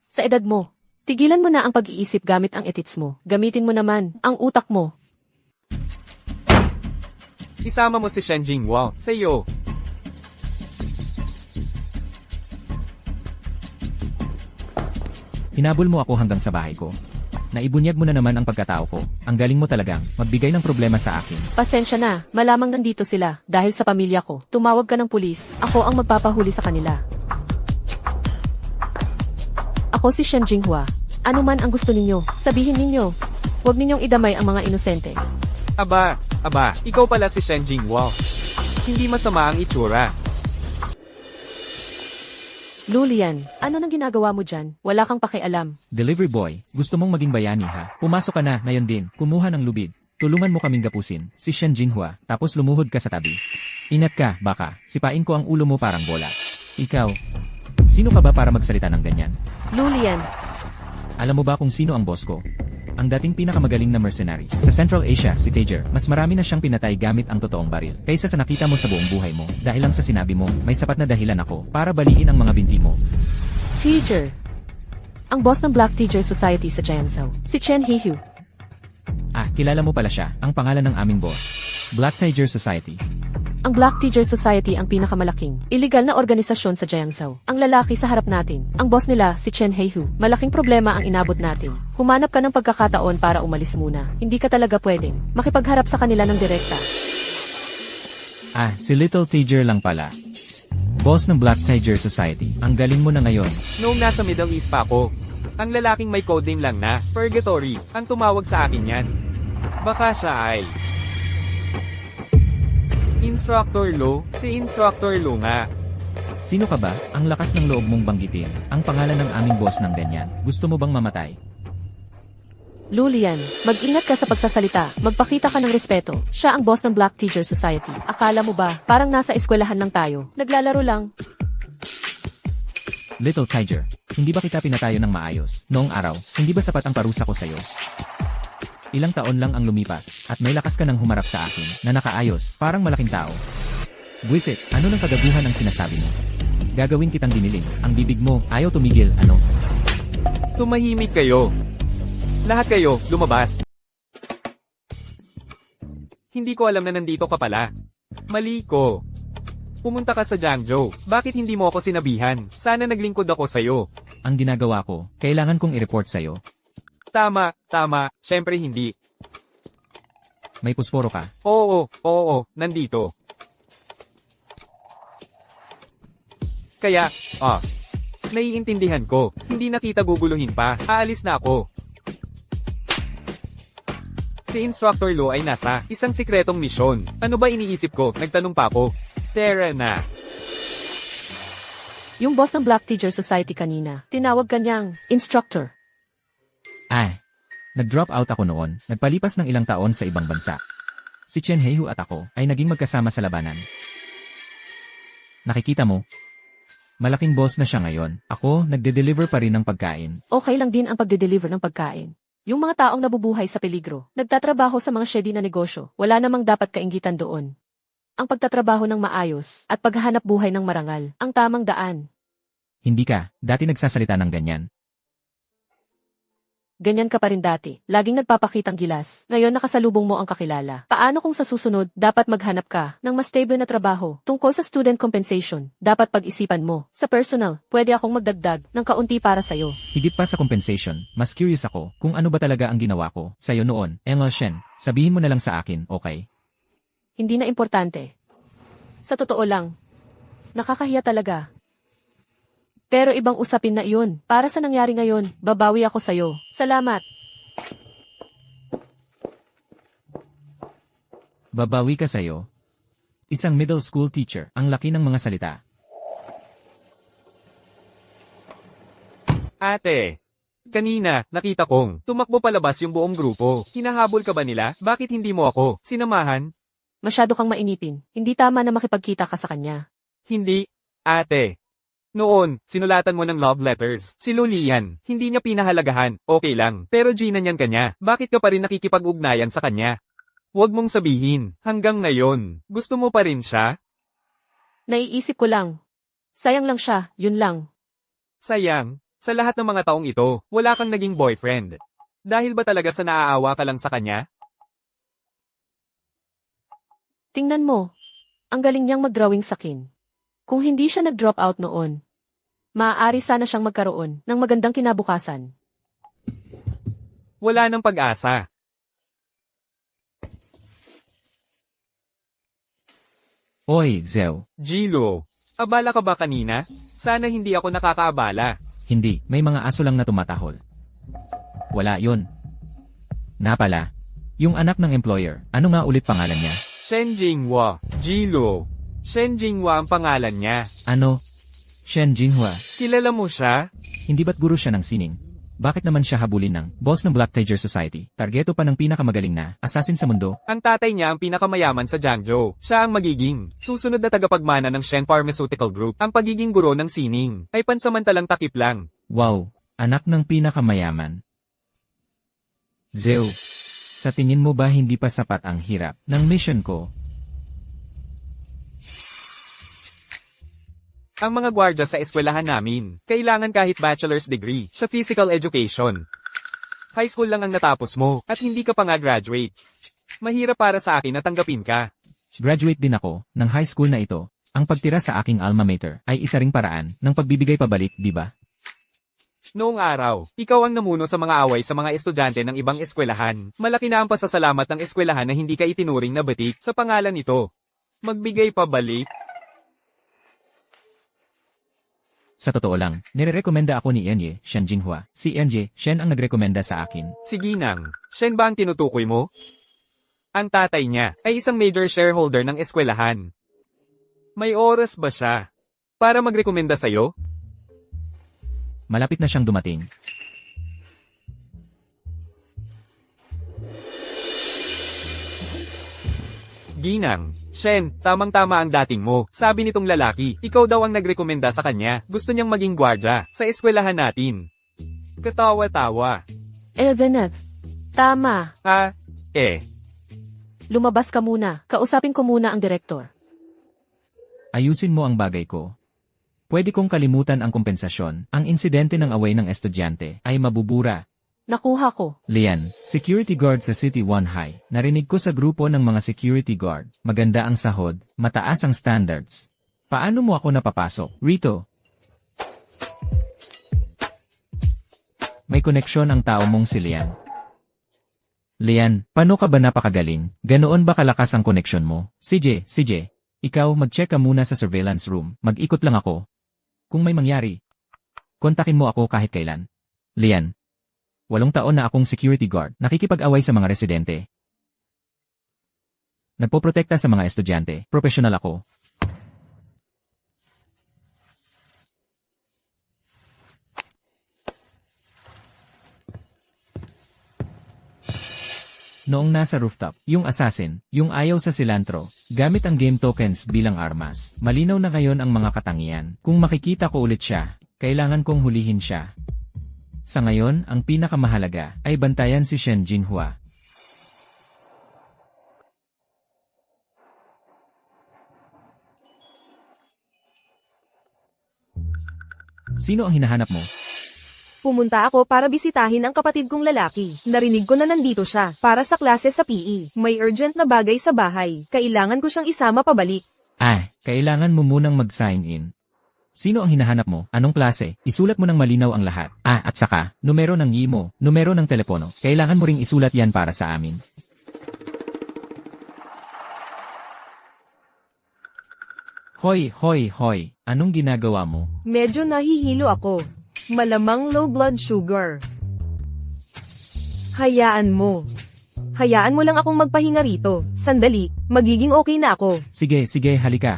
Sa edad mo, tigilan mo na ang pag-iisip gamit ang etits mo. Gamitin mo naman ang utak mo. Isama mo si Shen Jinghua sa iyo. Hinabol mo ako hanggang sa bahay ko. Naibunyag mo na naman ang pagkatao ko. Ang galing mo talagang magbigay ng problema sa akin. Pasensya na, malamang nandito sila dahil sa pamilya ko. Tumawag ka ng pulis, ako ang magpapahuli sa kanila. Ako si Shen Jinghua. Ano man ang gusto ninyo, sabihin ninyo. Huwag ninyong idamay ang mga inosente. Aba, ikaw pala si Shen Jinghua. Hindi masama ang itsura. Lulian, ano nang ginagawa mo dyan? Wala kang pakialam. Delivery boy, gusto mong maging bayani ha? Pumasok ka na, ngayon din, kumuha ng lubid. Tulungan mo kaming gapusin, si Shen Jinghua, tapos lumuhod ka sa tabi. Ingat ka, baka, sipain ko ang ulo mo parang bola. Ikaw, sino ka ba para magsalita ng ganyan? Lulian, Alam mo ba kung sino ang boss ko? Ang dating pinakamagaling na mercenary. Sa Central Asia, si Tager, mas marami na siyang pinatay gamit ang totoong baril. Kaysa sa nakita mo sa buong buhay mo, dahil lang sa sinabi mo, may sapat na dahilan ako para baliin ang mga binti mo. Teacher. Ang boss ng Black Teacher Society sa Jiangsu, si Chen Heihu. Ah, kilala mo pala siya, ang pangalan ng aming boss. Black Tiger Society. Ang Black Teacher Society ang pinakamalaking, iligal na organisasyon sa Jiangsu. Ang lalaki sa harap natin, ang boss nila si Chen Heihu. Malaking problema ang inabot natin. Humanap ka ng pagkakataon para umalis muna. Hindi ka talaga pwedeng makipagharap sa kanila ng direkta. Ah, si Little Tiger lang pala. Boss ng Black Tiger Society. Ang galing mo na ngayon. Noong nasa Middle East pa ako, ang lalaking may codename lang na Purgatory ang tumawag sa akin yan. Baka siya ay Instructor Lo, si Instructor Lo nga. Sino ka ba? Ang lakas ng loob mong banggitin. Ang pangalan ng aming boss ng ganyan. Gusto mo bang mamatay? Lulian, mag-ingat ka sa pagsasalita. Magpakita ka ng respeto. Siya ang boss ng Black Teacher Society. Akala mo ba, parang nasa eskwelahan lang tayo? Naglalaro lang. Little Tiger, hindi ba kita pinatayo ng maayos? Noong araw, hindi ba sapat ang parusa ko sa'yo? Ilang taon lang ang lumipas, at may lakas ka nang humarap sa akin, na nakaayos, parang malaking tao. Buisit, ano ng kagaguhan ang sinasabi mo? Gagawin kitang diniling, ang bibig mo, ayaw tumigil, ano? Tumahimik kayo. Lahat kayo, lumabas. Hindi ko alam na nandito ka pala. Mali ko. Pumunta ka sa Jiangzhou. Bakit hindi mo ako sinabihan? Sana naglingkod ako sa'yo. Ang ginagawa ko, kailangan kong i-report sa'yo. Tama. Siyempre hindi. May pusporo ka. Oo, nandito. Kaya, naiintindihan ko. Hindi na kita guguluhin pa. Aalis na ako. Si Instructor Lo ay nasa isang sikretong misyon. Ano ba iniisip ko? Nagtanong pa ako. Tara na. Yung boss ng Black Teacher Society kanina, tinawag kanyang instructor. Nag-drop out ako noon, nagpalipas ng ilang taon sa ibang bansa. Si Chen Heihu at ako ay naging magkasama sa labanan. Nakikita mo? Malaking boss na siya ngayon. Ako, nagde-deliver pa rin ng pagkain. Okay lang din ang pagde-deliver ng pagkain. Yung mga taong nabubuhay sa peligro, nagtatrabaho sa mga shady na negosyo, wala namang dapat kainggitan doon. Ang pagtatrabaho ng maayos at paghahanap buhay ng marangal, ang tamang daan. Hindi ka, dati nagsasalita ng ganyan. Ganyan ka pa rin dati, laging nagpapakitang gilas. Ngayon nakasalubong mo ang kakilala. Paano kung sa susunod, dapat maghanap ka ng mas stable na trabaho tungkol sa student compensation? Dapat pag-isipan mo. Sa personal, pwede akong magdagdag ng kaunti para sa'yo. Higit pa sa compensation, mas curious ako kung ano ba talaga ang ginawa ko sa'yo noon. Engel Shen, sabihin mo na lang sa akin, okay? Hindi na importante. Sa totoo lang, nakakahiya talaga. Pero ibang usapin na iyon. Para sa nangyari ngayon, babawi ako sa'yo. Salamat. Babawi ka sa'yo? Isang middle school teacher, ang laki ng mga salita. Ate. Kanina, nakita kong tumakbo palabas yung buong grupo. Hinahabol ka ba nila? Bakit hindi mo ako sinamahan? Masyado kang mainipin. Hindi tama na makipagkita ka sa kanya. Hindi, ate. Noon, sinulatan mo ng love letters. Si Lulian, hindi niya pinahalagahan, okay lang. Pero ginanyan ka niya. Bakit ka pa rin nakikipag-ugnayan sa kanya? Huwag mong sabihin, hanggang ngayon, gusto mo pa rin siya? Naiisip ko lang. Sayang lang siya, yun lang. Sayang, sa lahat ng mga taong ito, wala kang naging boyfriend. Dahil ba talaga sa naaawa ka lang sa kanya? Tingnan mo. Ang galing niyang mag-drawing sakin. Kung hindi siya nag-drop out noon, maaari sana siyang magkaroon ng magandang kinabukasan. Wala nang pag-asa. Oy, Zeo. Gilo, abala ka ba kanina? Sana hindi ako nakakaabala. Hindi, may mga aso lang na tumatahol. Wala yun. Napala. Yung anak ng employer, ano nga ulit pangalan niya? Shen Jinghua, Gilo. Shen Jinghua ang pangalan niya. Ano? Shen Jinhua. Kilala mo siya? Hindi ba't guro siya ng sining? Bakit naman siya habulin ng boss ng Black Tiger Society? Targeto pa ng pinakamagaling na assassin sa mundo? Ang tatay niya ang pinakamayaman sa Jiangzhou. Siya ang magiging susunod na tagapagmana ng Shen Pharmaceutical Group. Ang pagiging guro ng sining ay pansamantalang takip lang. Wow, anak ng pinakamayaman. Zeo, sa tingin mo ba hindi pa sapat ang hirap ng mission ko? Ang mga gwardya sa eskwelahan namin, kailangan kahit bachelor's degree sa physical education. High school lang ang natapos mo, at hindi ka pa nga graduate. Mahirap para sa akin na tanggapin ka. Graduate din ako ng high school na ito. Ang pagtira sa aking alma mater ay isa ring paraan ng pagbibigay pabalik, di ba? Noong araw, ikaw ang namuno sa mga away sa mga estudyante ng ibang eskwelahan. Malaki na ang pasasalamat ng eskwelahan na hindi ka itinuring na batik sa pangalan nito. Magbigay pabalik? Sa totoo lang, nire-rekomenda ako ni Enye, Shen Jinhua. Si Enye, Shen ang nagrekomenda sa akin. Si Ginang, Shen ba ang tinutukoy mo? Ang tatay niya ay isang major shareholder ng eskwelahan. May oras ba siya para magrekomenda sa'yo? Malapit na siyang dumating. Ginang, Shen, tamang-tama ang dating mo. Sabi nitong lalaki, ikaw daw ang nagrekomenda sa kanya. Gusto niyang maging gwardya sa eskwelahan natin. Katawa-tawa. Eldeneth. Tama. Lumabas ka muna. Kausapin ko muna ang direktor. Ayusin mo ang bagay ko. Pwede kong kalimutan ang kompensasyon. Ang insidente ng away ng estudyante ay mabubura. Nakuha ko. Lian, security guard sa City 1 High. Narinig ko sa grupo ng mga security guard. Maganda ang sahod, mataas ang standards. Paano mo ako napapasok? Rito. May koneksyon ang tao mong si Lian. Lian, paano ka ba napakagaling? Ganoon ba kalakas ang koneksyon mo? CJ, ikaw mag-check ka muna sa surveillance room. Mag-ikot lang ako. Kung may mangyari, kontakin mo ako kahit kailan. Lian. 8 taon na akong security guard, nakikipag-away sa mga residente. Nagpoprotekta sa mga estudyante. Profesional ako. Noong nasa rooftop, yung assassin, yung ayaw sa cilantro, gamit ang game tokens bilang armas. Malinaw na ngayon ang mga katangian. Kung makikita ko ulit siya, kailangan kong hulihin siya. Sa ngayon, ang pinakamahalaga ay bantayan si Shen Jinhua. Sino ang hinahanap mo? Pumunta ako para bisitahin ang kapatid kong lalaki. Narinig ko na nandito siya, para sa klase sa PE. May urgent na bagay sa bahay. Kailangan ko siyang isama pabalik. Kailangan mo munang mag-sign in. Sino ang hinahanap mo? Anong klase? Isulat mo ng malinaw ang lahat. At saka, numero ng imo, numero ng telepono. Kailangan mo ring isulat yan para sa amin. Hoy. Anong ginagawa mo? Medyo nahihilo ako. Malamang low blood sugar. Hayaan mo. Hayaan mo lang akong magpahinga rito. Sandali, magiging okay na ako. Sige, halika.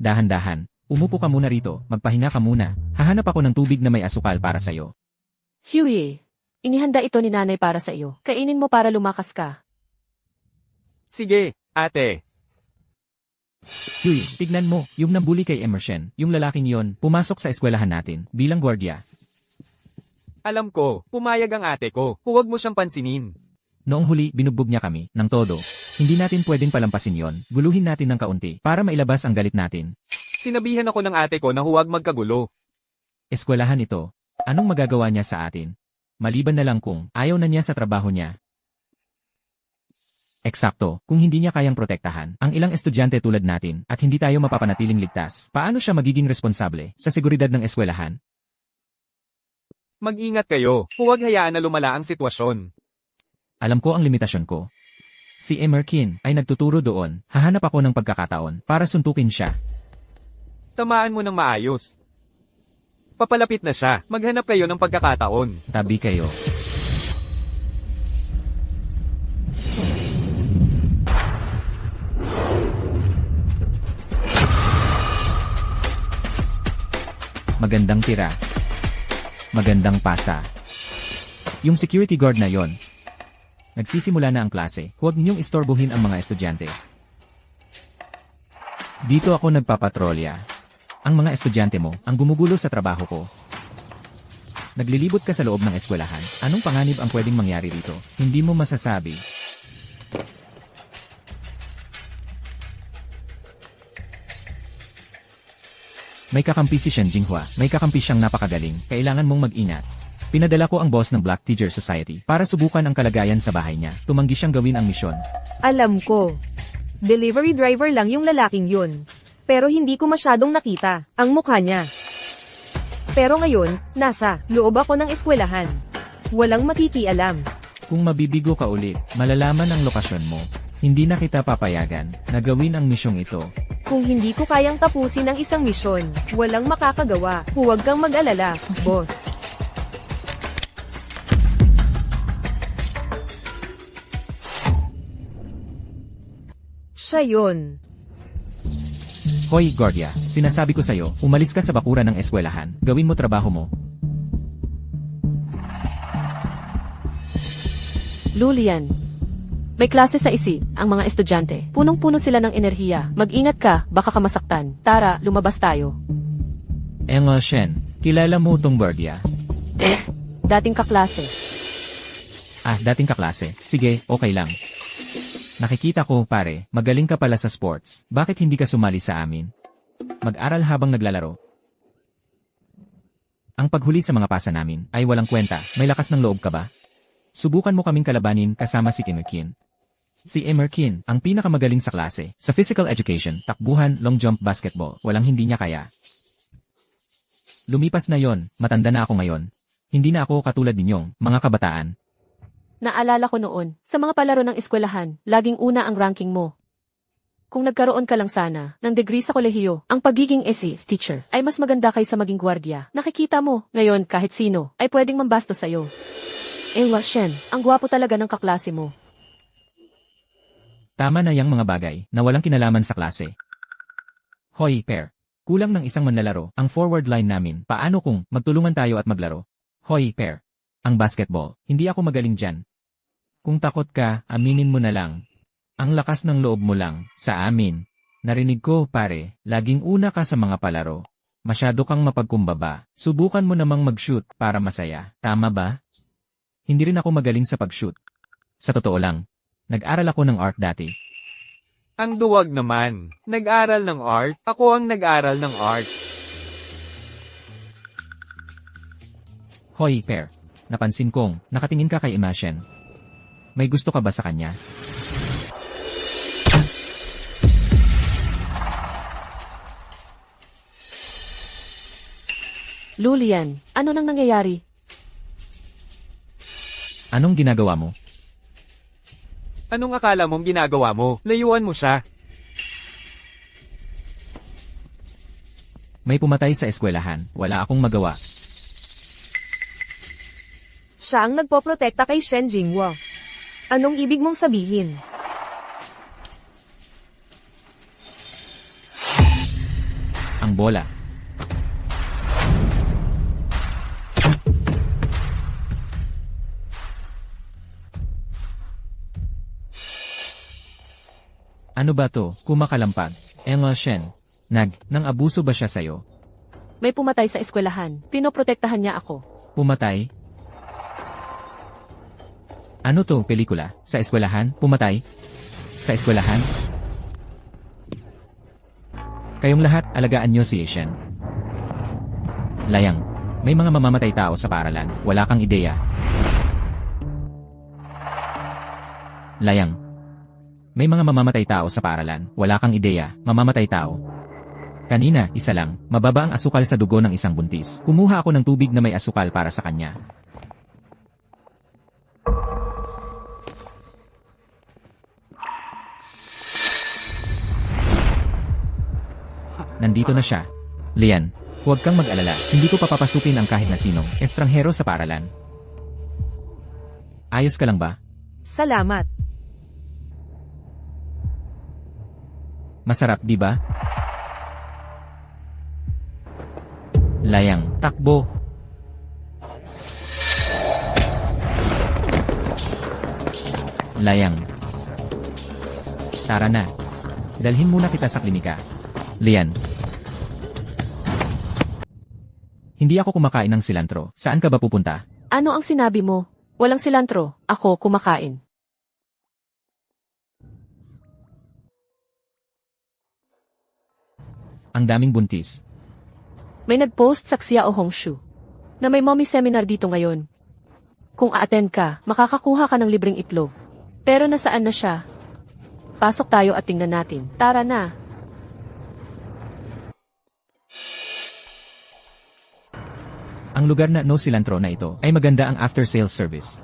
Dahan-dahan. Umupo ka muna rito, magpahinga ka muna. Hahanap ako ng tubig na may asukal para sa'yo. Huey, inihanda ito ni nanay para sa iyo. Kainin mo para lumakas ka. Sige, ate. Huey, tignan mo, yung nambuli kay Emerson, yung lalaking yon, pumasok sa eskwelahan natin, bilang gwardiya. Alam ko, pumayag ang ate ko. Huwag mo siyang pansinin. Noong huli, binugbog niya kami, ng todo. Hindi natin pwedeng palampasin yon, guluhin natin ng kaunti, para mailabas ang galit natin. Sinabihan ako ng ate ko na huwag magkagulo. Eskwelahan ito. Anong magagawa niya sa atin? Maliban na lang kung ayaw na niya sa trabaho niya. Eksakto, kung hindi niya kayang protektahan ang ilang estudyante tulad natin at hindi tayo mapapanatiling ligtas, paano siya magiging responsable sa seguridad ng eskwelahan? Mag-ingat kayo. Huwag hayaan na lumala ang sitwasyon. Alam ko ang limitasyon ko. Si Emerkin ay nagtuturo doon, hahanap ako ng pagkakataon para suntukin siya. Tamaan mo ng maayos. Papalapit na siya. Maghanap kayo ng pagkakataon. Tabi kayo. Magandang tira. Magandang pasa. Yung security guard na yon. Nagsisimula na ang klase, huwag niyong istorbohin ang mga estudyante. Dito ako nagpapatrolya. Ang mga estudyante mo, ang gumugulo sa trabaho ko. Naglilibot ka sa loob ng eskwelahan, anong panganib ang pwedeng mangyari rito? Hindi mo masasabi. May kakampi si Shen Jinhua, may kakampi siyang napakagaling, kailangan mong mag-ingat. Pinadala ko ang boss ng Black Teacher Society para subukan ang kalagayan sa bahay niya. Tumanggi siyang gawin ang misyon. Alam ko. Delivery driver lang yung lalaking yun. Pero hindi ko masyadong nakita ang mukha niya. Pero ngayon, nasa loob ako ng eskwelahan. Walang makikialam. Kung mabibigo ka ulit, malalaman ang lokasyon mo. Hindi na kita papayagan na gawin ang misyong ito. Kung hindi ko kayang tapusin ang isang misyon, walang makakagawa. Huwag kang mag-alala, boss. Siya yun. Hoy, Guardia, sinasabi ko sa'yo, umalis ka sa bakuran ng eskwelahan, gawin mo trabaho mo. Lulian. May klase sa isip, ang mga estudyante. Punong-puno sila ng enerhiya. Mag-ingat ka, baka ka masaktan. Tara, lumabas tayo. Engel Shen, kilala mo tong Guardia? Dating kaklase. Dating kaklase. Sige, okay lang. Nakikita ko, pare, magaling ka pala sa sports. Bakit hindi ka sumali sa amin? Mag-aral habang naglalaro. Ang paghuli sa mga pasa namin ay walang kwenta. May lakas ng loob ka ba? Subukan mo kaming kalabanin kasama si Emerkin. Si Emerkin, ang pinakamagaling sa klase. Sa physical education, takbuhan, long jump, basketball, walang hindi niya kaya. Lumipas na yon, matanda na ako ngayon. Hindi na ako katulad ninyong, mga kabataan. Naalala ko noon, sa mga palaro ng eskwelahan, laging una ang ranking mo. Kung nagkaroon ka lang sana ng degree sa kolehiyo, ang pagiging essay teacher ay mas maganda kaysa maging gwardiya. Nakikita mo, ngayon kahit sino ay pwedeng mambasto sa'yo. Shen, ang gwapo talaga ng kaklase mo. Tama na yang mga bagay na walang kinalaman sa klase. Hoy, pair. Kulang ng isang manlalaro ang forward line namin. Paano kung magtulungan tayo at maglaro? Hoy, pair. Ang basketball, hindi ako magaling dyan. Kung takot ka, aminin mo na lang. Ang lakas ng loob mo lang, sa amin. Narinig ko, pare, laging una ka sa mga palaro. Masyado kang mapagkumbaba. Subukan mo namang mag-shoot para masaya. Tama ba? Hindi rin ako magaling sa pag-shoot. Sa totoo lang, nag-aral ako ng art dati. Ang duwag naman. Nag-aral ng art? Ako ang nag-aral ng art. Hoy, pair. Napansin kong, nakatingin ka kay Imagine. May gusto ka ba sa kanya? Lulian, ano nang nangyayari? Anong ginagawa mo? Anong akala mong ginagawa mo? Layuan mo siya. May pumatay sa eskwelahan. Wala akong magawa. Siya ang nagpoprotekta kay Shen Jinghua. Anong ibig mong sabihin? Ang bola. Ano ba to? Kumakalampag. Emma Shen. Nang abuso ba siya sa'yo? May pumatay sa eskwelahan. Pinoprotektahan niya ako. Pumatay? Ano to, pelikula? Sa eskwelahan? Pumatay? Sa eskwelahan? Kayong lahat, alagaan nyo si Shen. Layang. May mga mamamatay tao sa paaralan. Wala kang ideya. Layang. May mga mamamatay tao sa paaralan. Wala kang ideya. Mamamatay tao. Kanina, isa lang. Mababa ang asukal sa dugo ng isang buntis. Kumuha ako ng tubig na may asukal para sa kanya. Nandito na siya. Lian, huwag kang mag-alala. Hindi ko papapasukin ang kahit na sinong estranghero sa paaralan. Ayos ka lang ba? Salamat. Masarap, di ba? Layang, takbo. Layang. Tara na. Dalhin muna kita sa klinika. Lian. Hindi ako kumakain ng silantro. Saan ka ba pupunta? Ano ang sinabi mo? Walang silantro. Ako kumakain. Ang daming buntis. May nag-post sa Xiao Hongshu na may mommy seminar dito ngayon. Kung a-attend ka, makakakuha ka ng libreng itlog. Pero nasaan na siya? Pasok tayo at tingnan natin. Tara na. Ang lugar na no cilantro na ito ay maganda ang after-sales service.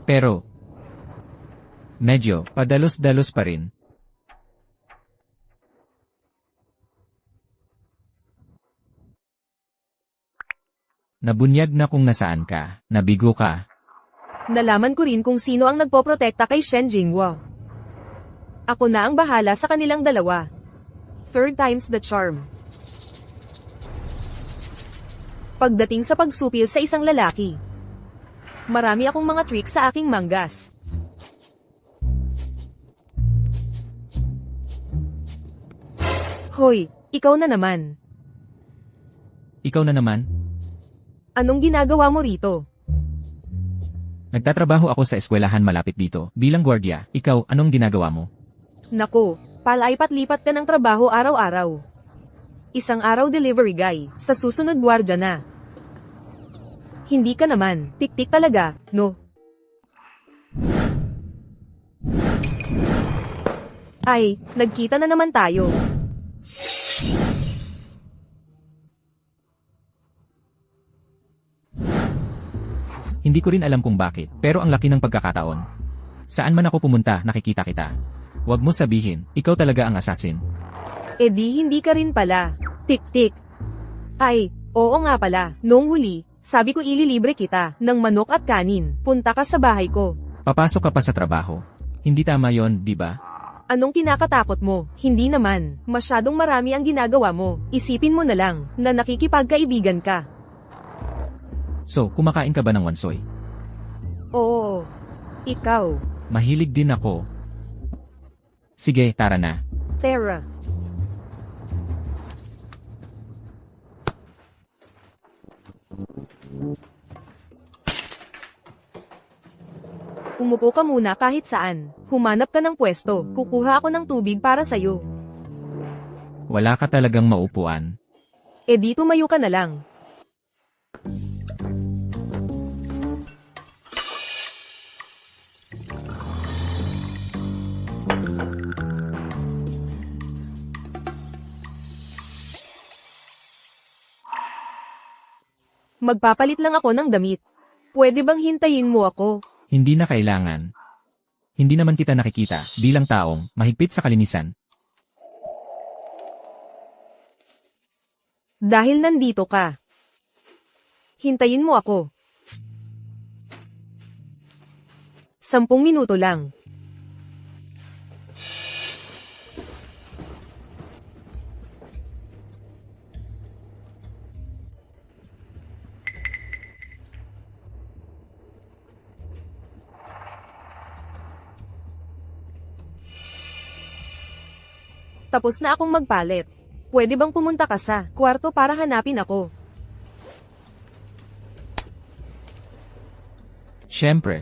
Pero, medyo padalos-dalos pa rin. Nabunyag na kung nasaan ka, nabigo ka. Nalaman ko rin kung sino ang nagpoprotekta kay Shen Jinghua. Ako na ang bahala sa kanilang dalawa. Third time's the charm. Pagdating sa pagsupil sa isang lalaki, marami akong mga tricks sa aking manggas. Hoy, ikaw na naman. Ikaw na naman? Anong ginagawa mo rito? Nagtatrabaho ako sa eskwelahan malapit dito, bilang gwardiya. Ikaw, anong ginagawa mo? Nako, palaipat-lipat ka ng trabaho araw-araw. Isang araw delivery guy, sa susunod gwardiya na. Hindi ka naman, tik-tik talaga, no? Ay, nagkita na naman tayo. Hindi ko rin alam kung bakit, pero ang laki ng pagkakataon. Saan man ako pumunta, nakikita kita. Huwag mo sabihin, ikaw talaga ang assassin. Eh di hindi ka rin pala. Tik-tik. Ay, oo nga pala. Noong huli, sabi ko ililibre kita ng manok at kanin. Punta ka sa bahay ko. Papasok ka pa sa trabaho. Hindi tama yon, di ba? Anong kinakatakot mo? Hindi naman. Masyadong marami ang ginagawa mo. Isipin mo na lang na nakikipagkaibigan ka. So, kumakain ka ba ng wansoy? Oo. Ikaw. Mahilig din ako. Sige, tara na. Tara. Umupo ka muna kahit saan. Humanap ka ng pwesto. Kukuha ako ng tubig para sa'yo. Wala ka talagang maupuan. E di tumayo ka na lang. Magpapalit lang ako ng damit. Pwede bang hintayin mo ako? Hindi na kailangan. Hindi naman kita nakikita bilang taong mahigpit sa kalinisan. Dahil nandito ka. Hintayin mo ako. 10 minuto lang. Tapos na akong magpalit. Pwede bang pumunta ka sa kwarto para hanapin ako? Siyempre.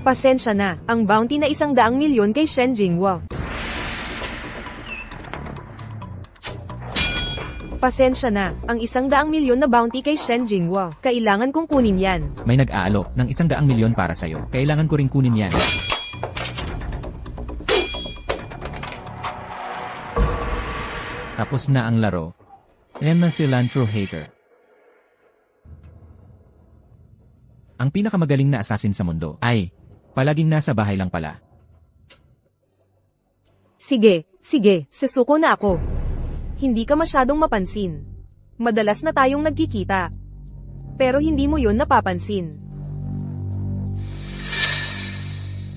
Pasensya na, ang bounty na 100 milyon kay Shen Jinghua. Pasensya na, ang 100 milyon na bounty kay Shen Jinghua. Kailangan kong kunin yan. May nag-aalok ng 100 milyon para sa'yo. Kailangan ko rin kunin yan. Tapos na ang laro. Emma Cilantro Hater. Ang pinakamagaling na assassin sa mundo ay palaging nasa bahay lang pala. Sige, susuko na ako. Hindi ka masyadong mapansin. Madalas na tayong nagkikita. Pero hindi mo yon napapansin.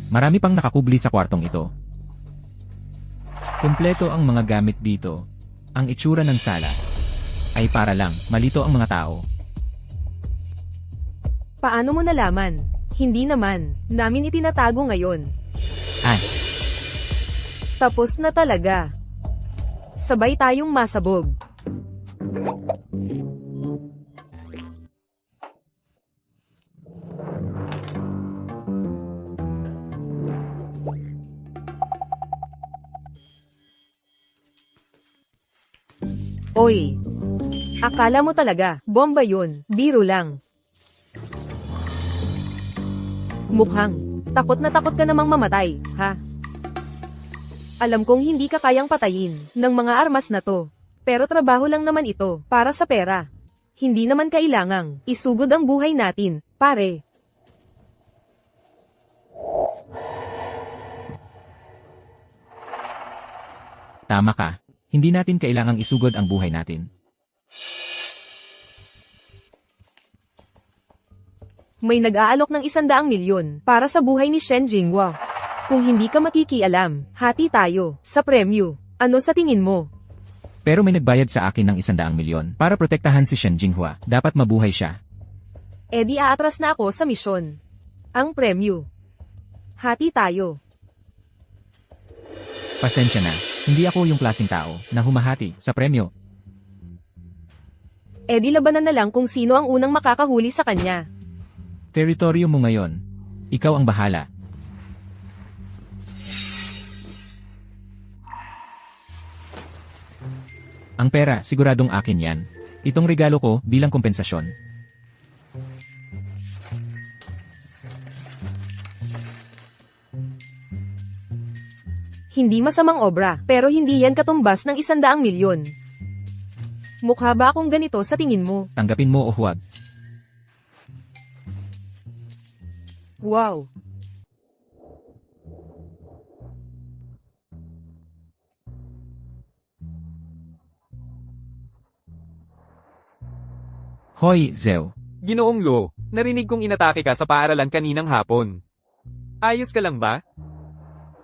Marami pang nakakubli sa kwartong ito. Kumpleto ang mga gamit dito. Ang itsura ng sala ay para lang malito ang mga tao. Paano mo nalaman? Hindi naman. Namin itinatago ngayon. Ay, Tapos na talaga. Sabay tayong masabog. Oy. Akala mo talaga, bomba yun, biro lang. Mukhang, takot na takot ka namang mamatay, ha? Alam kong hindi ka kayang patayin ng mga armas na to. Pero trabaho lang naman ito, para sa pera. Hindi naman kailangang isugod ang buhay natin, pare. tama ka. Hindi natin kailangang isugod ang buhay natin. May nag-aalok ng 100 milyon para sa buhay ni Shen Jinghua. Kung hindi ka makikialam, hati tayo sa premyo. Ano sa tingin mo? Pero may nagbayad sa akin ng 100 milyon para protektahan si Shen Jinghua. Dapat mabuhay siya. E di aatras na ako sa misyon. Ang premyo. Hati tayo. Pasensya na. Hindi ako yung klaseng tao na humahati sa premyo. E di labanan na lang kung sino ang unang makakahuli sa kanya. Teritoryo mo ngayon. Ikaw ang bahala. Ang pera, siguradong akin yan. Itong regalo ko bilang kompensasyon. Hindi masamang obra, pero hindi yan katumbas ng 100 milyon. Mukha ba akong ganito sa tingin mo? Tanggapin mo o huwag. Wow! Hoy, Zeo. Ginoong Lo, narinig kong inatake ka sa paaralan kaninang hapon. Ayos ka lang ba?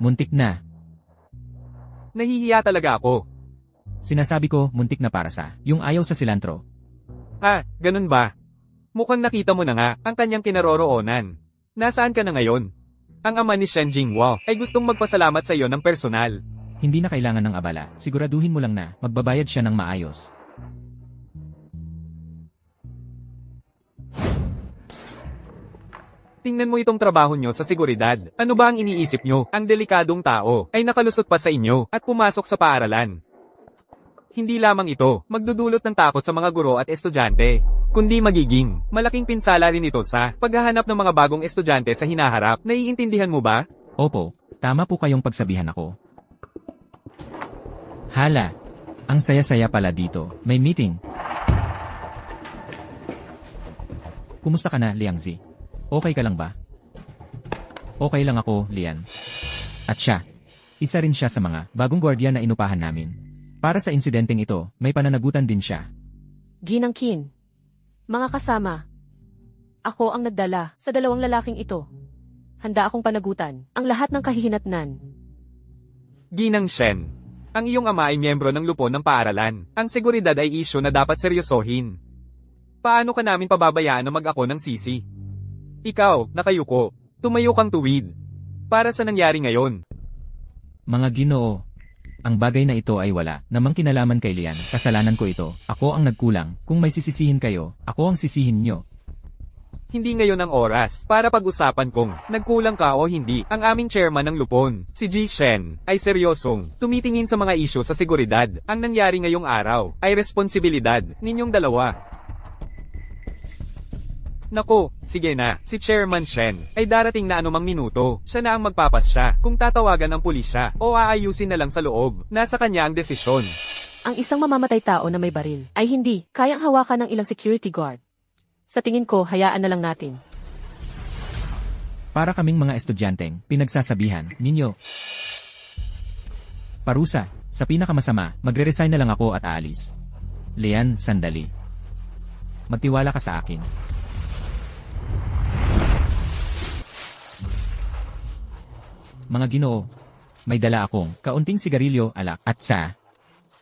Muntik na. Nahihiya talaga ako. Sinasabi ko, muntik na para sa yung ayaw sa silantro. Ah, ganun ba? Mukhang nakita mo na nga ang kanyang kinaroroonan. Nasaan ka na ngayon? Ang ama ni Shen Jinghua ay gustong magpasalamat sa iyo ng personal. Hindi na kailangan ng abala. Siguraduhin mo lang na magbabayad siya ng maayos. Tingnan mo itong trabaho nyo sa seguridad. Ano ba ang iniisip nyo? Ang delikadong tao ay nakalusot pa sa inyo at pumasok sa paaralan. Hindi lamang ito magdudulot ng takot sa mga guro at estudyante, kundi magiging malaking pinsala rin ito sa paghahanap ng mga bagong estudyante sa hinaharap. Naiintindihan mo ba? Opo, tama po kayong pagsabihan ako. Hala, ang saya-saya pala dito. May meeting. Kumusta ka na, Liangzi? Okay ka lang ba? Okay lang ako, Lian. At siya, isa rin siya sa mga bagong gwardiya na inupahan namin. Para sa insidenteng ito, may pananagutan din siya. Ginang Qin. Mga kasama. Ako ang nagdala sa dalawang lalaking ito. Handa akong panagutan ang lahat ng kahihinatnan. Ginang Shen. Ang iyong ama ay miyembro ng lupon ng paaralan. Ang seguridad ay isyu na dapat seryosohin. Paano ka namin pababayaan na mag-ako ng sisi? Ikaw, nakayuko. Tumayo kang tuwid. Para sa nangyari ngayon. Mga Ginoo, ang bagay na ito ay wala namang kinalaman kay Lian. Kasalanan ko ito. Ako ang nagkulang. Kung may sisisihin kayo, ako ang sisihin nyo. Hindi ngayon ang oras para pag-usapan kung nagkulang ka o hindi. Ang aming chairman ng lupon, si Ji Shen, ay seryosong tumitingin sa mga isyu sa seguridad. Ang nangyari ngayong araw ay responsibilidad ninyong dalawa. Nako, sige na, si Chairman Shen ay darating na anumang minuto. Siya na ang magpapasya kung tatawagan ang pulisya o aayusin na lang sa loob. Nasa kanya ang desisyon. Ang isang mamamatay tao na may baril ay hindi kayang hawakan ng ilang security guard. Sa tingin ko, hayaan na lang natin. Para kaming mga estudyanteng pinagsasabihan ninyo. Parusa, sa pinakamasama, magre-resign na lang ako at aalis. Lian, sandali. Magtiwala ka sa akin. Mga Ginoo, may dala akong kaunting sigarilyo, alak, at sa.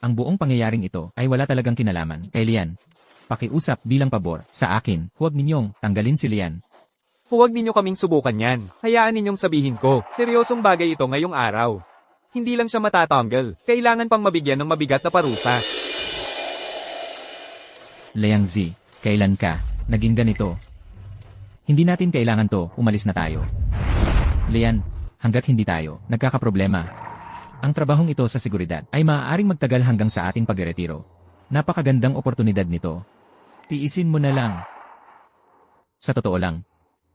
Ang buong pangyayaring ito ay wala talagang kinalaman kay Lian. Pakiusap bilang pabor sa akin, huwag ninyong tanggalin si Lian. Huwag ninyo kaming subukan yan. Hayaan ninyong sabihin ko, seryosong bagay ito ngayong araw. Hindi lang siya matatanggal, kailangan pang mabigyan ng mabigat na parusa. Liangzi, kailan ka naging ganito? Hindi natin kailangan to, umalis na tayo. Lian, hanggat hindi tayo nagkakaproblema. Ang trabahong ito sa seguridad ay maaaring magtagal hanggang sa ating pagretiro. Napakagandang oportunidad nito. Tiisin mo na lang. Sa totoo lang,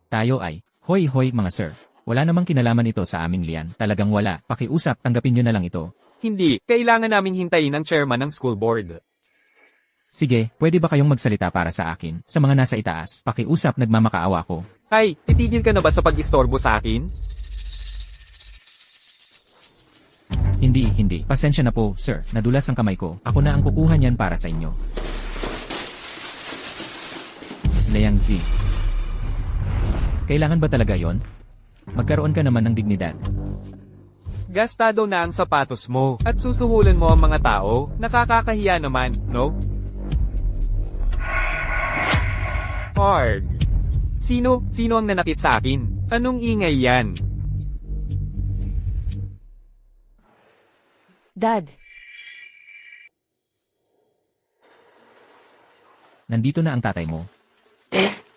tayo ay, hoy mga sir, wala namang kinalaman ito sa aming Lian. Talagang wala, pakiusap, tanggapin nyo na lang ito. Hindi, kailangan naming hintayin ang chairman ng school board. Sige, pwede ba kayong magsalita para sa akin? Sa mga nasa itaas, pakiusap, nagmamakaawa ko. Ay, titigil ka na ba sa pag-istorbo sa akin? Hindi. Pasensya na po, sir. Nadulas ang kamay ko. Ako na ang kukuha niyan para sa inyo. Liangzi. Kailangan ba talaga yon? Magkaroon ka naman ng dignidad. Gastado na ang sapatos mo at susuhulan mo ang mga tao. Nakakakahiya naman, no? Hard. Sino ang nanakit sa akin? Anong ingay yan? Dad, Nandito na ang tatay mo.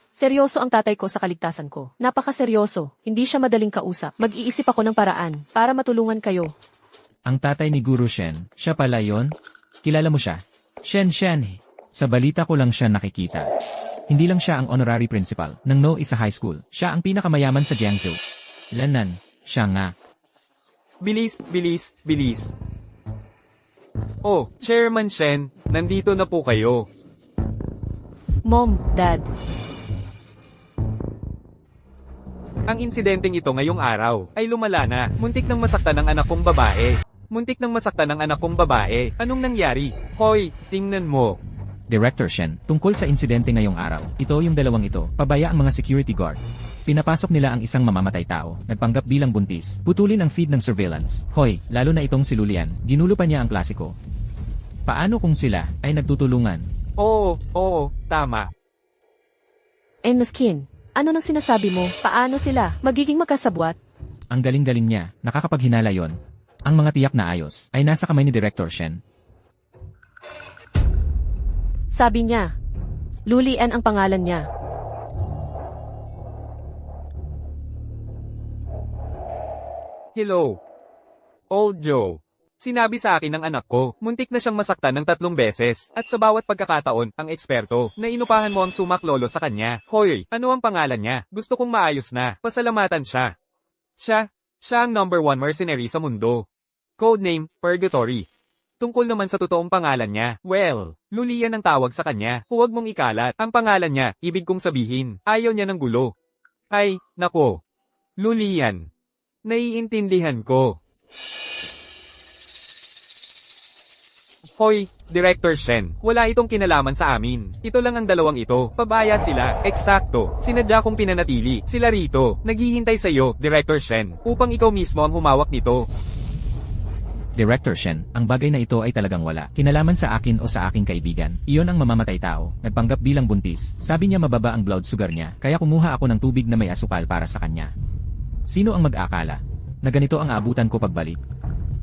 seryoso ang tatay ko sa kaligtasan ko. Napakaseryoso. Hindi siya madaling kausap. Mag-iisip ako ng paraan para matulungan kayo. Ang tatay ni Guru Shen, siya pala yon? Kilala mo siya? Shen. Sa balita ko lang siya nakikita. Hindi lang siya ang honorary principal ng No Isa High School. Siya ang pinakamayaman sa Jiangsu. Lanan, siya nga. Bilis. Oh, Chairman Shen, nandito na po kayo. Mom, Dad, Ang insidenteng ito ngayong araw ay lumala na. Muntik nang masaktan ng anak kong babae. Anong nangyari? Hoy, tingnan mo. Director Shen, tungkol sa insidente ngayong araw, ito yung dalawang ito, pabaya ang mga security guard. Pinapasok nila ang isang mamamatay tao, nagpanggap bilang buntis, putulin ang feed ng surveillance. Hoy, lalo na itong si Lulian, ginulo pa niya ang klasiko. Paano kung sila ay nagtutulungan? Oo, tama. Naskin, ano nang sinasabi mo? Paano sila magiging magkasabwat? Ang galing-galing niya, nakakapaghinala yon. Ang mga tiyak na ayos ay nasa kamay ni Director Shen. Sabi niya. Lulian ang pangalan niya. Hello. Old Joe. Sinabi sa akin ng anak ko, muntik na siyang masaktan ng 3 beses, at sa bawat pagkakataon, ang eksperto, na inupahan mo ang sumak lolo sa kanya. Hoy, ano ang pangalan niya? Gusto kong maayos na, pasalamatan siya. Siya ang number 1 mercenary sa mundo. Codename, Purgatory. Tungkol naman sa totoong pangalan niya, well, Lulian ang tawag sa kanya. Huwag mong ikalat. Ang pangalan niya, ibig kong sabihin, ayaw niya ng gulo. Ay, nako. Lulian. Naiintindihan ko. Hoy, Director Shen, wala itong kinalaman sa amin. Ito lang ang dalawang ito. Pabaya sila. Eksakto. Sinadya kong pinanatili. Sila rito. Naghihintay sa iyo, Director Shen, upang ikaw mismo ang humawak nito. Director Shen, ang bagay na ito ay talagang wala. Kinalaman sa akin o sa aking kaibigan. Iyon ang mamamatay tao, nagpanggap bilang buntis. Sabi niya mababa ang blood sugar niya, kaya kumuha ako ng tubig na may asukal para sa kanya. Sino ang mag-akala na ganito ang aabutan ko pagbalik?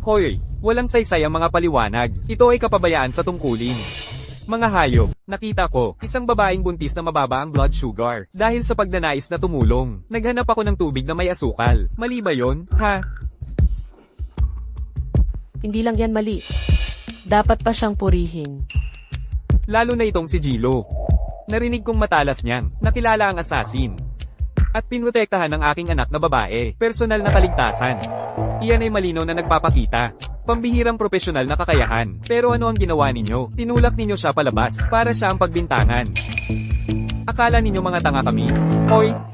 Hoy, walang saysay ang mga paliwanag. Ito ay kapabayaan sa tungkulin. Mga hayop, nakita ko, isang babaeng buntis na mababa ang blood sugar. Dahil sa pagnanais na tumulong, naghanap ako ng tubig na may asukal. Mali ba yon? Ha? Hindi lang yan mali. Dapat pa siyang purihin. Lalo na itong si Jilo. Narinig kong matalas niyang, nakilala ang assassin. At pinrotektahan ng aking anak na babae, personal na kaligtasan. Iyan ay malinaw na nagpapakita. Pambihirang propesyonal na kakayahan. Pero ano ang ginawa ninyo? Tinulak ninyo siya palabas, para siya ang pagbintangan. Akala ninyo mga tanga kami?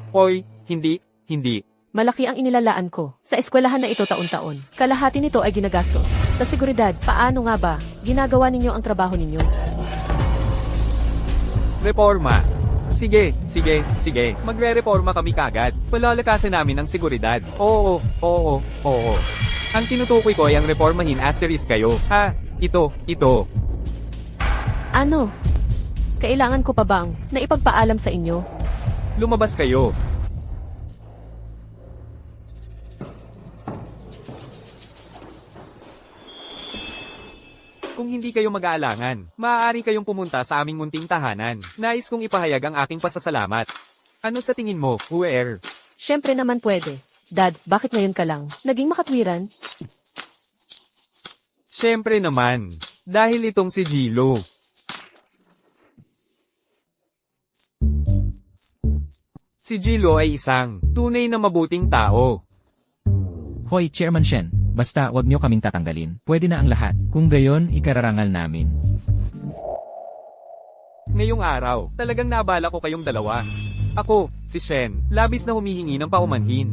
Hoy, hindi. Malaki ang inilalaan ko sa eskwelahan na ito taon-taon. Kalahati nito ay ginagastos. Sa seguridad, paano nga ba ginagawa ninyo ang trabaho ninyo? Reforma. Sige. Magre-reforma kami kagad. Palalakasin namin ang seguridad. Oo. Ang tinutukoy ko ay ang reformahin asterisk kayo. Ha? Ito. Ano? Kailangan ko pa bang na ipagpaalam sa inyo? Lumabas kayo. Kung hindi kayo mag-aalangan, maaari kayong pumunta sa aming munting tahanan. Nais kong ipahayag ang aking pasasalamat. Ano sa tingin mo, Huer? Siyempre naman pwede. Dad, bakit ngayon ka lang naging makatwiran? Siyempre naman, dahil itong si Jilo. Si Jilo ay isang tunay na mabuting tao. Hoy, Chairman Shen, basta wag niyo kaming tatanggalin. Pwede na ang lahat. Kung gayon, ikararangal namin. Ngayong araw, talagang naabala ko kayong dalawa. Ako, si Shen, labis na humihingi ng paumanhin.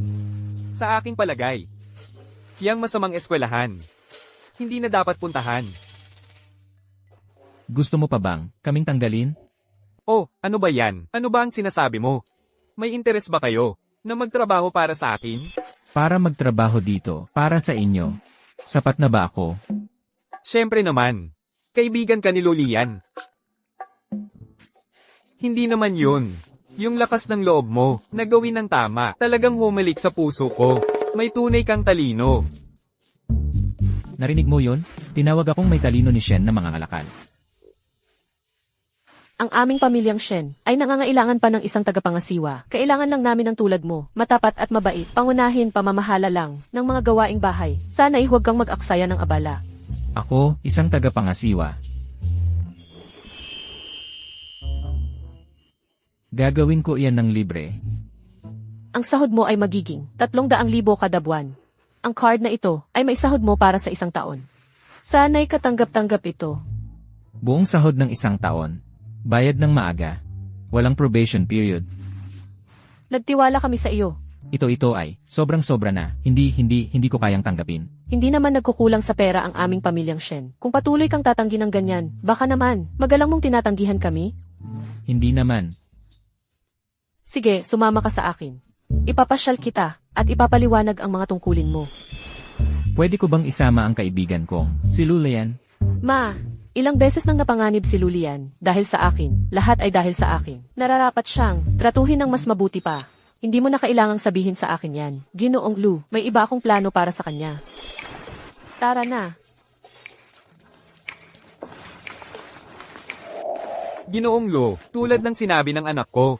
Sa aking palagay, yang masamang eskwelahan, hindi na dapat puntahan. Gusto mo pa bang kaming tanggalin? Oh, ano ba yan? Ano ba ang sinasabi mo? May interes ba kayo na magtrabaho para sa akin? Para magtrabaho dito, para sa inyo. Sapat na ba ako? Siyempre naman. Kaibigan ka ni Lulian. Hindi naman yun. Yung lakas ng loob mo, na gawin ng tama, talagang humalik sa puso ko. May tunay kang talino. Narinig mo yun? Tinawag akong may talino ni Shen na mga ngalakal. Ang aming pamilyang Shen ay nangangailangan pa ng isang tagapangasiwa. Kailangan lang namin ng tulad mo, matapat at mabait. Pangunahin pamamahala lang ng mga gawaing bahay. Sana'y huwag kang mag-aksaya ng abala. Ako, isang tagapangasiwa. Gagawin ko iyan ng libre. Ang sahod mo ay magiging 300,000 kada buwan. Ang card na ito ay may sahod mo para sa isang taon. Sana'y katanggap-tanggap ito. Buong sahod ng isang taon. Bayad ng maaga. Walang probation period. Nagtiwala kami sa iyo. Ito ay, sobrang-sobra na, hindi ko kayang tanggapin. Hindi naman nagkukulang sa pera ang aming pamilyang Shen. Kung patuloy kang tatanggi ng ganyan, baka naman, magalang mong tinatanggihan kami? Hindi naman. Sige, sumama ka sa akin. Ipapasyal kita, at ipapaliwanag ang mga tungkulin mo. Pwede ko bang isama ang kaibigan kong, si Lulayan? Ma, ilang beses nang napanganib si Lulian, dahil sa akin, lahat ay dahil sa akin. Nararapat siyang, tratuhin ng mas mabuti pa. Hindi mo na kailangang sabihin sa akin yan. Ginoong Lu, may iba akong plano para sa kanya. Tara na. Ginoong Lo, tulad ng sinabi ng anak ko.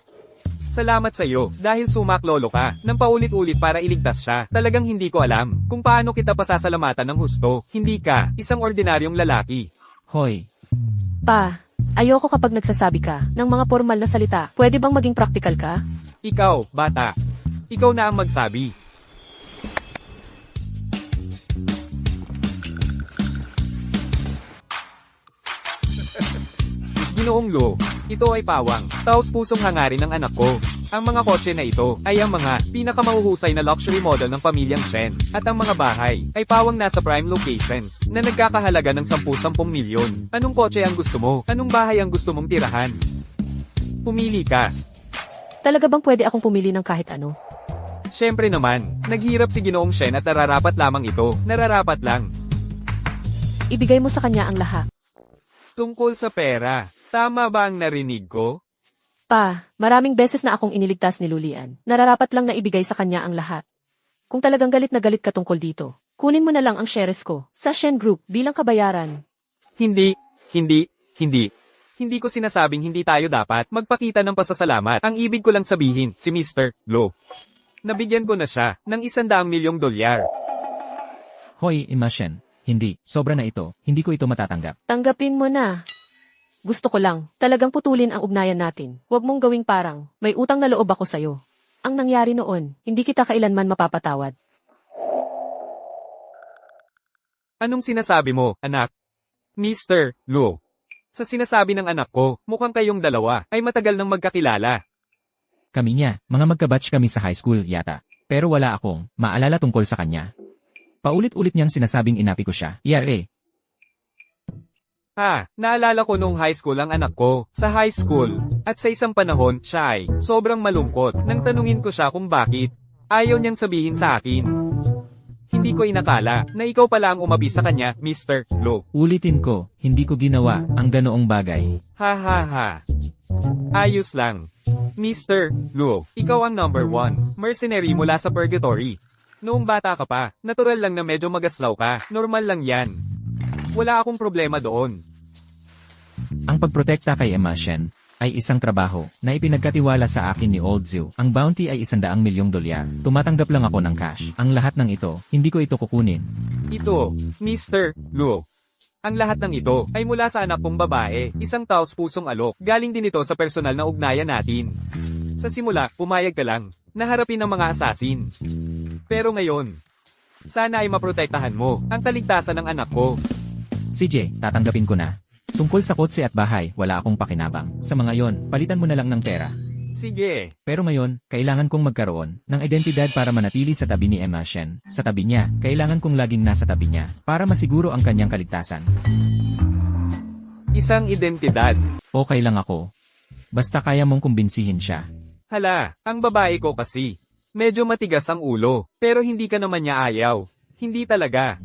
Salamat sa iyo, dahil sumaklolo ka, nang paulit-ulit para iligtas siya. Talagang hindi ko alam, kung paano kita pasasalamatan ng husto. Hindi ka, isang ordinaryong lalaki. Hoy, Pa, ayoko kapag nagsasabi ka ng mga formal na salita. Pwede bang maging practical ka? Ikaw, bata. Ikaw na ang magsabi. Ginoong Lo, ito ay pawang, taos-pusong hangarin ng anak ko. Ang mga kotse na ito ay ang mga pinakamahuhusay na luxury model ng pamilyang Shen. At ang mga bahay ay pawang nasa prime locations na nagkakahalaga ng 10-10 milyon. Anong kotse ang gusto mo? Anong bahay ang gusto mong tirahan? Pumili ka. Talaga bang pwede akong pumili ng kahit ano? Siyempre naman, naghirap si Ginoong Shen at nararapat lamang ito. Nararapat lang. Ibigay mo sa kanya ang lahat. Tungkol sa pera, tama ba ang narinig ko? Pa, maraming beses na akong iniligtas ni Lulian. Nararapat lang na ibigay sa kanya ang lahat. Kung talagang galit na galit ka tungkol dito, kunin mo na lang ang shares ko sa Shen Group bilang kabayaran. Hindi. Hindi ko sinasabing hindi tayo dapat magpakita ng pasasalamat. Ang ibig ko lang sabihin, si Mr. Lo. Nabigyan ko na siya ng $100 milyong. hoy, Imashen. Hindi, sobra na ito, hindi ko ito matatanggap. Tanggapin mo na. Gusto ko lang, talagang putulin ang ugnayan natin. Huwag mong gawing parang, may utang na loob ako sa'yo. Ang nangyari noon, hindi kita kailanman mapapatawad. Anong sinasabi mo, anak? Mr. Lo. Sa sinasabi ng anak ko, mukhang kayong dalawa ay matagal nang magkakilala. Kami niya, mga magkabatch kami sa high school yata. Pero wala akong maalala tungkol sa kanya. Paulit-ulit niyang sinasabing inapi ko siya. Yare. Naalala ko noong high school ang anak ko. Sa high school. At sa isang panahon, siya ay sobrang malungkot. Nang tanungin ko siya kung bakit, ayaw niyang sabihin sa akin. Hindi ko inakala na ikaw pala ang umapi sa kanya, Mr. Lo. Ulitin ko, hindi ko ginawa ang ganoong bagay. Ha. Ayos lang. Mr. Lo, ikaw ang number 1. Mercenary mula sa purgatory. Noong bata ka pa, natural lang na medyo magaslaw ka. Normal lang yan. Wala akong problema doon. Ang pagprotekta kay Emma Shen ay isang trabaho na ipinagkatiwala sa akin ni Old Zhu. Ang bounty ay $100 milyong. Tumatanggap lang ako ng cash. Ang lahat ng ito, hindi ko ito kukunin. Ito, Mr. Lu. Ang lahat ng ito ay mula sa anak kong babae, isang taos-pusong alok. Galing din ito sa personal na ugnayan natin. Sa simula, pumayag ka lang, naharapin ng mga asasin. Pero ngayon, sana ay maprotektahan mo ang kaligtasan ng anak ko. CJ, tatanggapin ko na. Tungkol sa kotse at bahay, wala akong pakinabang. Sa mga yon, palitan mo na lang ng pera. Sige. Pero ngayon, kailangan kong magkaroon ng identidad para manatili sa tabi ni Emma Shen. Sa tabi niya, kailangan kong laging nasa tabi niya para masiguro ang kanyang kaligtasan. Isang identidad. Okay lang ako. Basta kaya mong kumbinsihin siya. Hala, ang babae ko kasi. Medyo matigas ang ulo, pero hindi ka naman niya ayaw. Hindi talaga.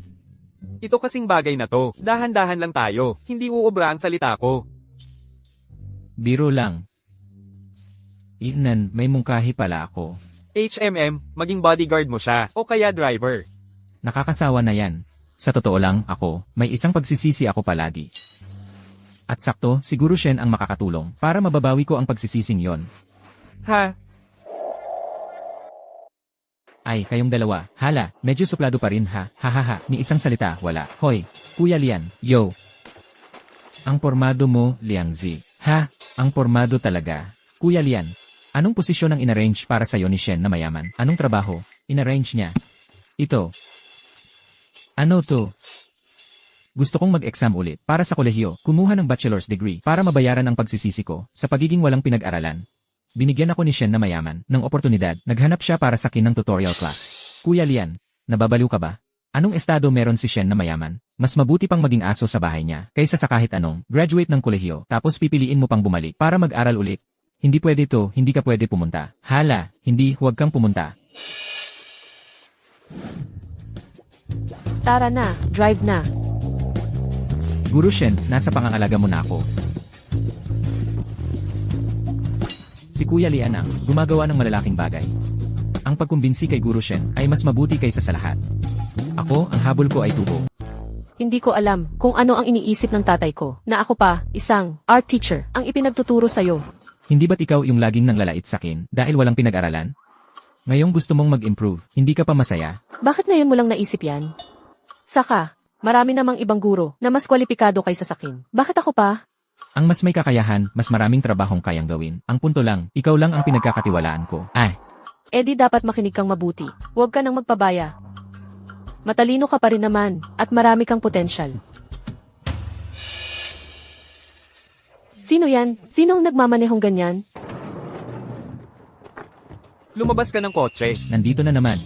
Ito kasing bagay na to, dahan-dahan lang tayo, hindi uubra ang salita ko. Biro lang. Ignan, may mungkahi pala ako. maging bodyguard mo siya, o kaya driver. Nakakasawa na yan. Sa totoo lang, ako, may isang pagsisisi ako palagi. At sakto, siguro Shen ang makakatulong para mababawi ko ang pagsisising yon. Ha? Ay, kayong dalawa. Hala, medyo suplado pa rin ha. Hahaha, ni isang salita, wala. Hoy, Kuya Lian, yo. Ang pormado mo, Liangzi. Ha? Ang pormado talaga. Kuya Lian, anong posisyon ang inarrange para sa'yo ni Shen na mayaman? Anong trabaho? Inarrange niya. Ito. Ano to? Gusto kong mag-exam ulit para sa kolehiyo, kumuha ng bachelor's degree para mabayaran ang pagsisisi ko sa pagiging walang pinag-aralan. Binigyan ako ni Shen na mayaman ng oportunidad. Naghanap siya para sa akin ng tutorial class. Kuya Lian, nababaliw ka ba? Anong estado meron si Shen na mayaman? Mas mabuti pang maging aso sa bahay niya kaysa sa kahit anong graduate ng kolehiyo tapos pipiliin mo pang bumalik para mag-aral ulit. Hindi pwede to, hindi ka pwede pumunta. Hala, hindi, huwag kang pumunta. Tara na, drive na. Guru Shen, nasa pangangalaga mo na ako. Si Kuya Lian ang gumagawa ng malalaking bagay. Ang pagkumbinsi kay Guru Shen ay mas mabuti kaysa sa lahat. Ako, ang habol ko ay tubo. Hindi ko alam kung ano ang iniisip ng tatay ko na ako pa, isang art teacher, ang ipinagtuturo sa'yo. Hindi ba't ikaw yung laging nanglalait sa akin dahil walang pinag-aralan? Ngayong gusto mong mag-improve, hindi ka pa masaya? Bakit ngayon mo lang naisip yan? Saka, marami namang ibang guro na mas kwalipikado kaysa sakin. Bakit ako pa? Ang mas may kakayahan, mas maraming trabahong kayang gawin. Ang punto lang, ikaw lang ang pinagkakatiwalaan ko. Di dapat makinig kang mabuti. Huwag ka nang magpabaya. Matalino ka pa rin naman, at marami kang potensyal. Sino yan? Sinong nagmamanehong ganyan? Lumabas ka ng kotse. Nandito na naman.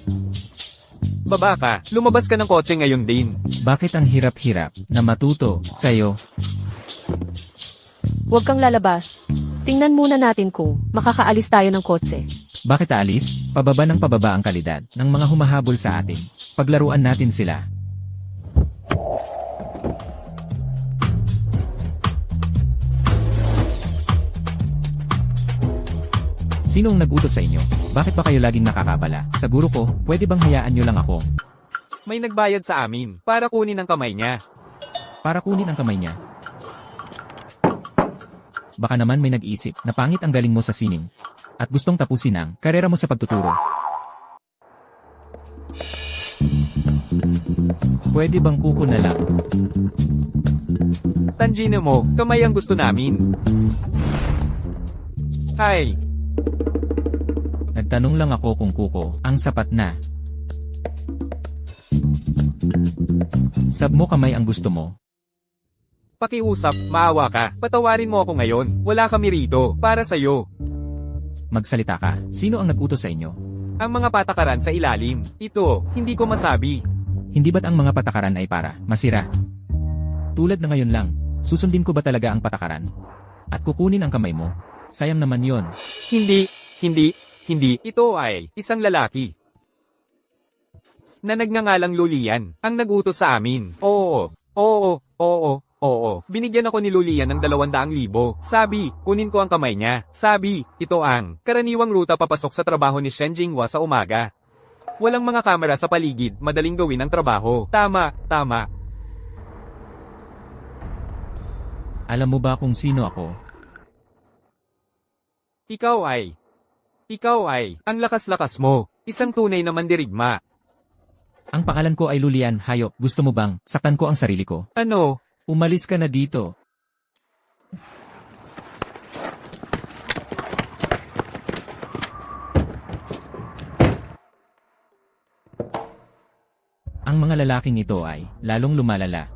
Baba ka. Lumabas ka ng kotse ngayon din. Bakit ang hirap-hirap na matuto sa'yo? Huwag kang lalabas. Tingnan muna natin kung makakaalis tayo ng kotse. Bakit aalis? Pababa ng pababa ang kalidad ng mga humahabol sa atin. Paglaruan natin sila. Sinong nag-utos sa inyo? Bakit ba kayo laging nakakabala? Sa guro ko, pwede bang hayaan nyo lang ako? May nagbayad sa amin para kunin ang kamay niya. Para kunin ang kamay niya. Baka naman may nag-isip na pangit ang galing mo sa sining at gustong tapusin ang karera mo sa pagtuturo. Pwede bang kuko na lang? Tanjino mo, kamay ang gusto namin. Hay, Nagtanong lang ako kung kuko ang sapat na. Sab mo kamay ang gusto mo. pakiusap, maawa ka. Patawarin mo ako ngayon. Wala kami rito, para sa'yo. Magsalita ka. Sino ang nag-utos sa inyo? Ang mga patakaran sa ilalim. Ito, hindi ko masabi. Hindi ba't ang mga patakaran ay para masira? Tulad na ngayon lang, susundin ko ba talaga ang patakaran? At kukunin ang kamay mo? Sayang naman yon. Hindi. Ito ay isang lalaki. Na nagngangalang Lulian, ang nag-utos sa amin. Oo. Binigyan ako ni Lulian ng 200,000. Sabi, kunin ko ang kamay niya. Sabi, ito ang karaniwang ruta papasok sa trabaho ni Shen Jinghua sa umaga. Walang mga kamera sa paligid, madaling gawin ang trabaho. Tama. Alam mo ba kung sino ako? Ikaw ay, ang lakas-lakas mo. Isang tunay na mandirigma. Ang pangalan ko ay Lulian, hayop. Gusto mo bang saktan ko ang sarili ko? Ano? Umalis ka na dito. Ang mga lalaking ito ay lalong lumalala.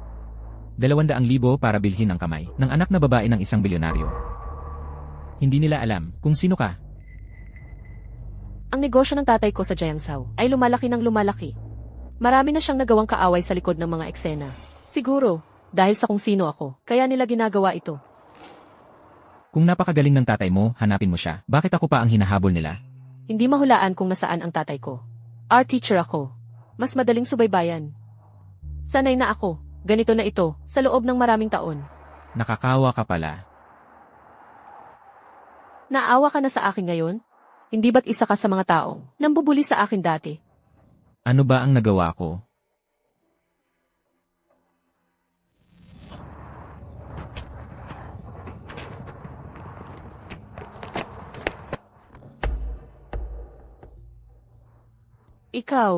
200,000 para bilhin ang kamay ng anak na babae ng isang bilyonaryo. Hindi nila alam kung sino ka. Ang negosyo ng tatay ko sa Jiangzhou ay lumalaki ng lumalaki. Marami na siyang nagawang kaaway sa likod ng mga eksena. Siguro, dahil sa kung sino ako, kaya nila ginagawa ito. Kung napakagaling ng tatay mo, hanapin mo siya. Bakit ako pa ang hinahabol nila? Hindi mahulaan kung nasaan ang tatay ko. Art teacher ako. Mas madaling subaybayan. Sanay na ako. Ganito na ito, sa loob ng maraming taon. Nakakawa ka pala. Naawa ka na sa akin ngayon? Hindi ba't isa ka sa mga taong nambubuli sa akin dati? Ano ba ang nagawa ko? Ikaw.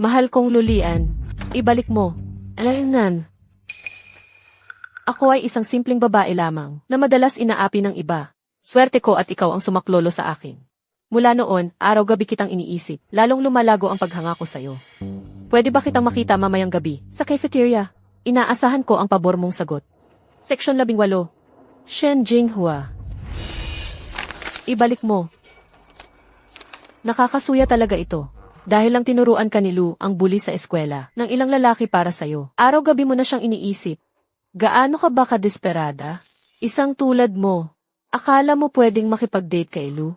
Mahal kong Lulian, ibalik mo. Alaynan. Ako ay isang simpleng babae lamang na madalas inaapi ng iba. Swerte ko at ikaw ang sumaklolo sa akin. Mula noon, araw-gabi kitang iniisip, lalong lumalago ang paghanga ko sa'yo. Pwede ba kitang makita mamayang gabi, sa cafeteria? Inaasahan ko ang pabor mong sagot. Seksyon 18. Shen Jinghua. Ibalik mo. Nakakasuya talaga ito. Dahil lang tinuruan ka ni Lu ang bully sa eskwela ng ilang lalaki para sa'yo. Araw-gabi mo na siyang iniisip. Gaano ka ba kadesperada? Isang tulad mo. Akala mo pwedeng makipag-date kay Lu?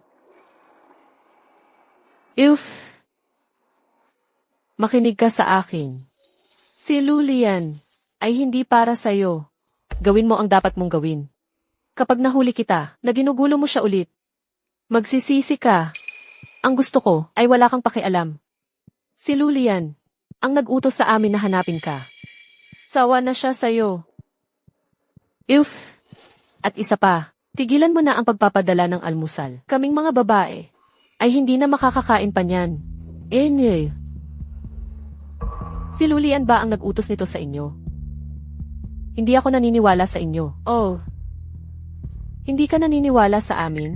Makinig ka sa akin. Si Lulian ay hindi para sa'yo. Gawin mo ang dapat mong gawin. Kapag nahuli kita, na ginugulo mo siya ulit, magsisisi ka. Ang gusto ko ay wala kang pakialam. Si Lulian ang nag-utos sa amin na hanapin ka. Sawa na siya sa'yo. At isa pa, tigilan mo na ang pagpapadala ng almusal. Kaming mga babae ay hindi na makakakain pa niyan. Si Lulian ba ang nag-utos nito sa inyo? Hindi ako naniniwala sa inyo. Oh, hindi ka naniniwala sa amin?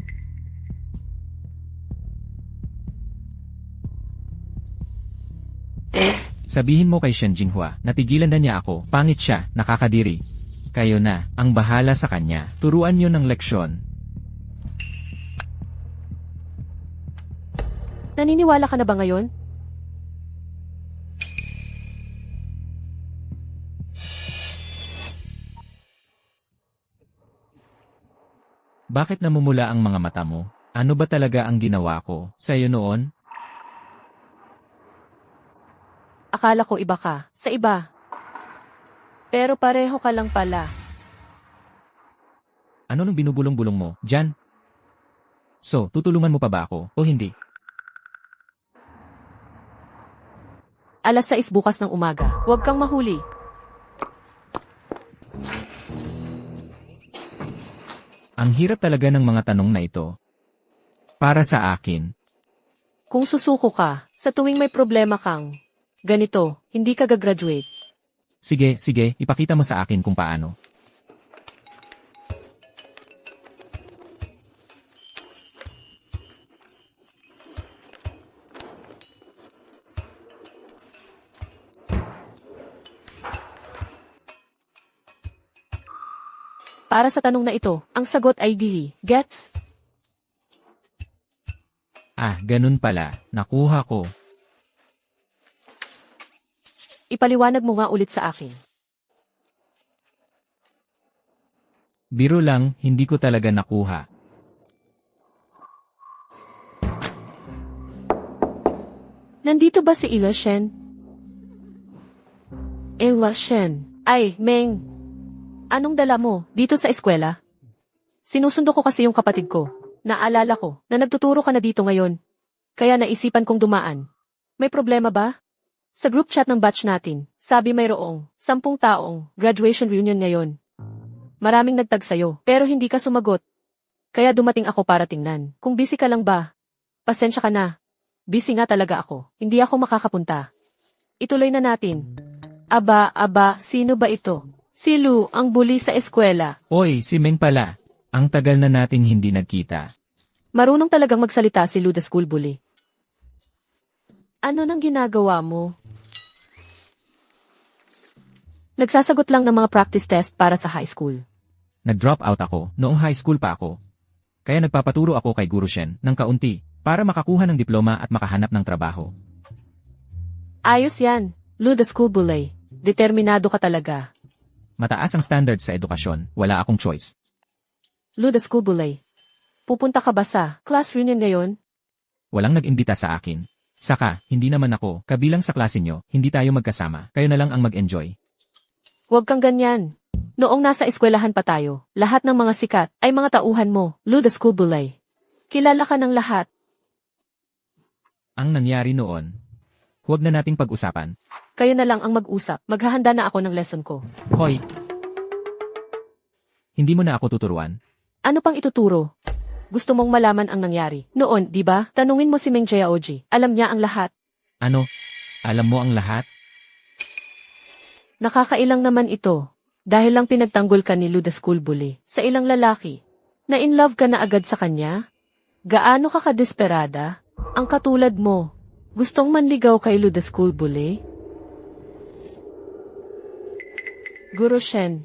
Sabihin mo kay Shen Jinghua, natigilan na niya ako, pangit siya, nakakadiri. Kayo na, ang bahala sa kanya, turuan niyo ng leksyon. Naniniwala ka na ba ngayon? Bakit namumula ang mga mata mo? Ano ba talaga ang ginawa ko sa'yo noon? Akala ko iba ka, sa iba. Pero pareho ka lang pala. Ano nung binubulong-bulong mo, Jan? So, tutulungan mo pa ba ako, o hindi? 6:00 bukas ng umaga. Huwag kang mahuli. Ang hirap talaga ng mga tanong na ito. Para sa akin, Kung susuko ka, sa tuwing may problema kang ganito, hindi ka gagraduate. sige, ipakita mo sa akin kung paano. Para sa tanong na ito, ang sagot ay D. Gets? Ganun pala, nakuha ko. Ipaliwanag mo nga ulit sa akin. Biro lang, hindi ko talaga nakuha. Nandito ba si Ila Shen? Ila Shen. Ay, Meng. Anong dala mo dito sa eskwela? Sinusundo ko kasi yung kapatid ko. Naalala ko na nagtuturo ka na dito ngayon. Kaya naisipan kong dumaan. May problema ba? Sa group chat ng batch natin, sabi mayroong 10 taong graduation reunion ngayon. Maraming nagtag sa'yo, pero hindi ka sumagot. Kaya dumating ako para tingnan. Kung busy ka lang ba? Pasensya ka na. Busy nga talaga ako. Hindi ako makakapunta. Ituloy na natin. Aba, sino ba ito? Si Lu, ang bully sa eskwela. Oy, si Meng pala. Ang tagal na nating hindi nagkita. Marunong talagang magsalita si Lu the school bully. Ano nang ginagawa mo? Nagsasagot lang ng mga practice test para sa high school. Nag-drop out ako, noong high school pa ako. Kaya nagpapaturo ako kay Guru Shen ng kaunti, para makakuha ng diploma at makahanap ng trabaho. Ayos yan, Lu the school bully. Determinado ka talaga. Mataas ang standards sa edukasyon, wala akong choice. Lu the school bully. Pupunta ka ba sa class reunion ngayon? Walang nag-imbita sa akin. Saka, hindi naman ako, kabilang sa klase nyo, hindi tayo magkasama, kayo na lang ang mag-enjoy. Huwag kang ganyan. Noong nasa eskwelahan pa tayo, lahat ng mga sikat ay mga tauhan mo, Lu the school bully. Kilala ka ng lahat. Ang nangyari noon, huwag na nating pag-usapan. Kayo na lang ang mag-usap. Maghahanda na ako ng lesson ko. Hoy! Hindi mo na ako tuturuan. Ano pang ituturo? Gusto mong malaman ang nangyari. Noon, di ba? Tanungin mo si Meng Jiaoji. Alam niya ang lahat. Ano? Alam mo ang lahat? Nakakailang naman ito. Dahil lang pinagtanggol ka ni Lu the school bully sa ilang lalaki. Na in love ka na agad sa kanya? Gaano ka kadesperada? Ang katulad mo. Gustong manligaw kay Lu the school bully? Guro Shen.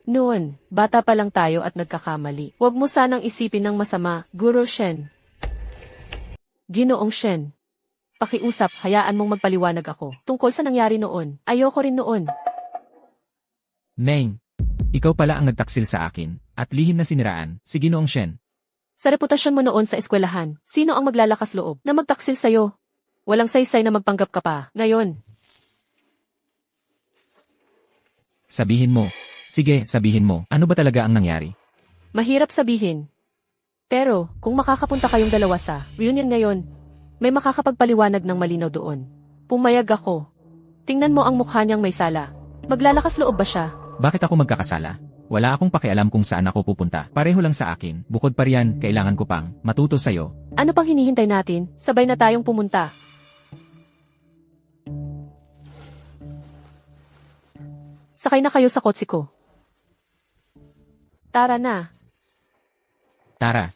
Noon, bata pa lang tayo at nagkakamali. Huwag mo sanang isipin ng masama, Guro Shen. Ginoong Shen. Pakiusap, hayaan mong magpaliwanag ako. Tungkol sa nangyari noon, ayoko rin noon. Meng, ikaw pala ang nagtaksil sa akin, at lihim na siniraan, si Ginoong Shen. Sa reputasyon mo noon sa eskwelahan, sino ang maglalakas loob na magtaksil sa'yo? Walang saysay na magpanggap ka pa, ngayon. Sabihin mo. Sige, sabihin mo, ano ba talaga ang nangyari? Mahirap sabihin. Pero, kung makakapunta kayong dalawa sa reunion ngayon, may makakapagpaliwanag ng malinaw doon. Pumayag ako. Tingnan mo ang mukha niyang may sala. Maglalakas loob ba siya? Bakit ako magkakasala? Wala akong pakialam kung saan ako pupunta. Pareho lang sa akin. Bukod pa riyan, kailangan ko pang matuto sa'yo. Ano pang hinihintay natin? Sabay na tayong pumunta. Sakay na kayo sa kotse ko. Tara na. Tara,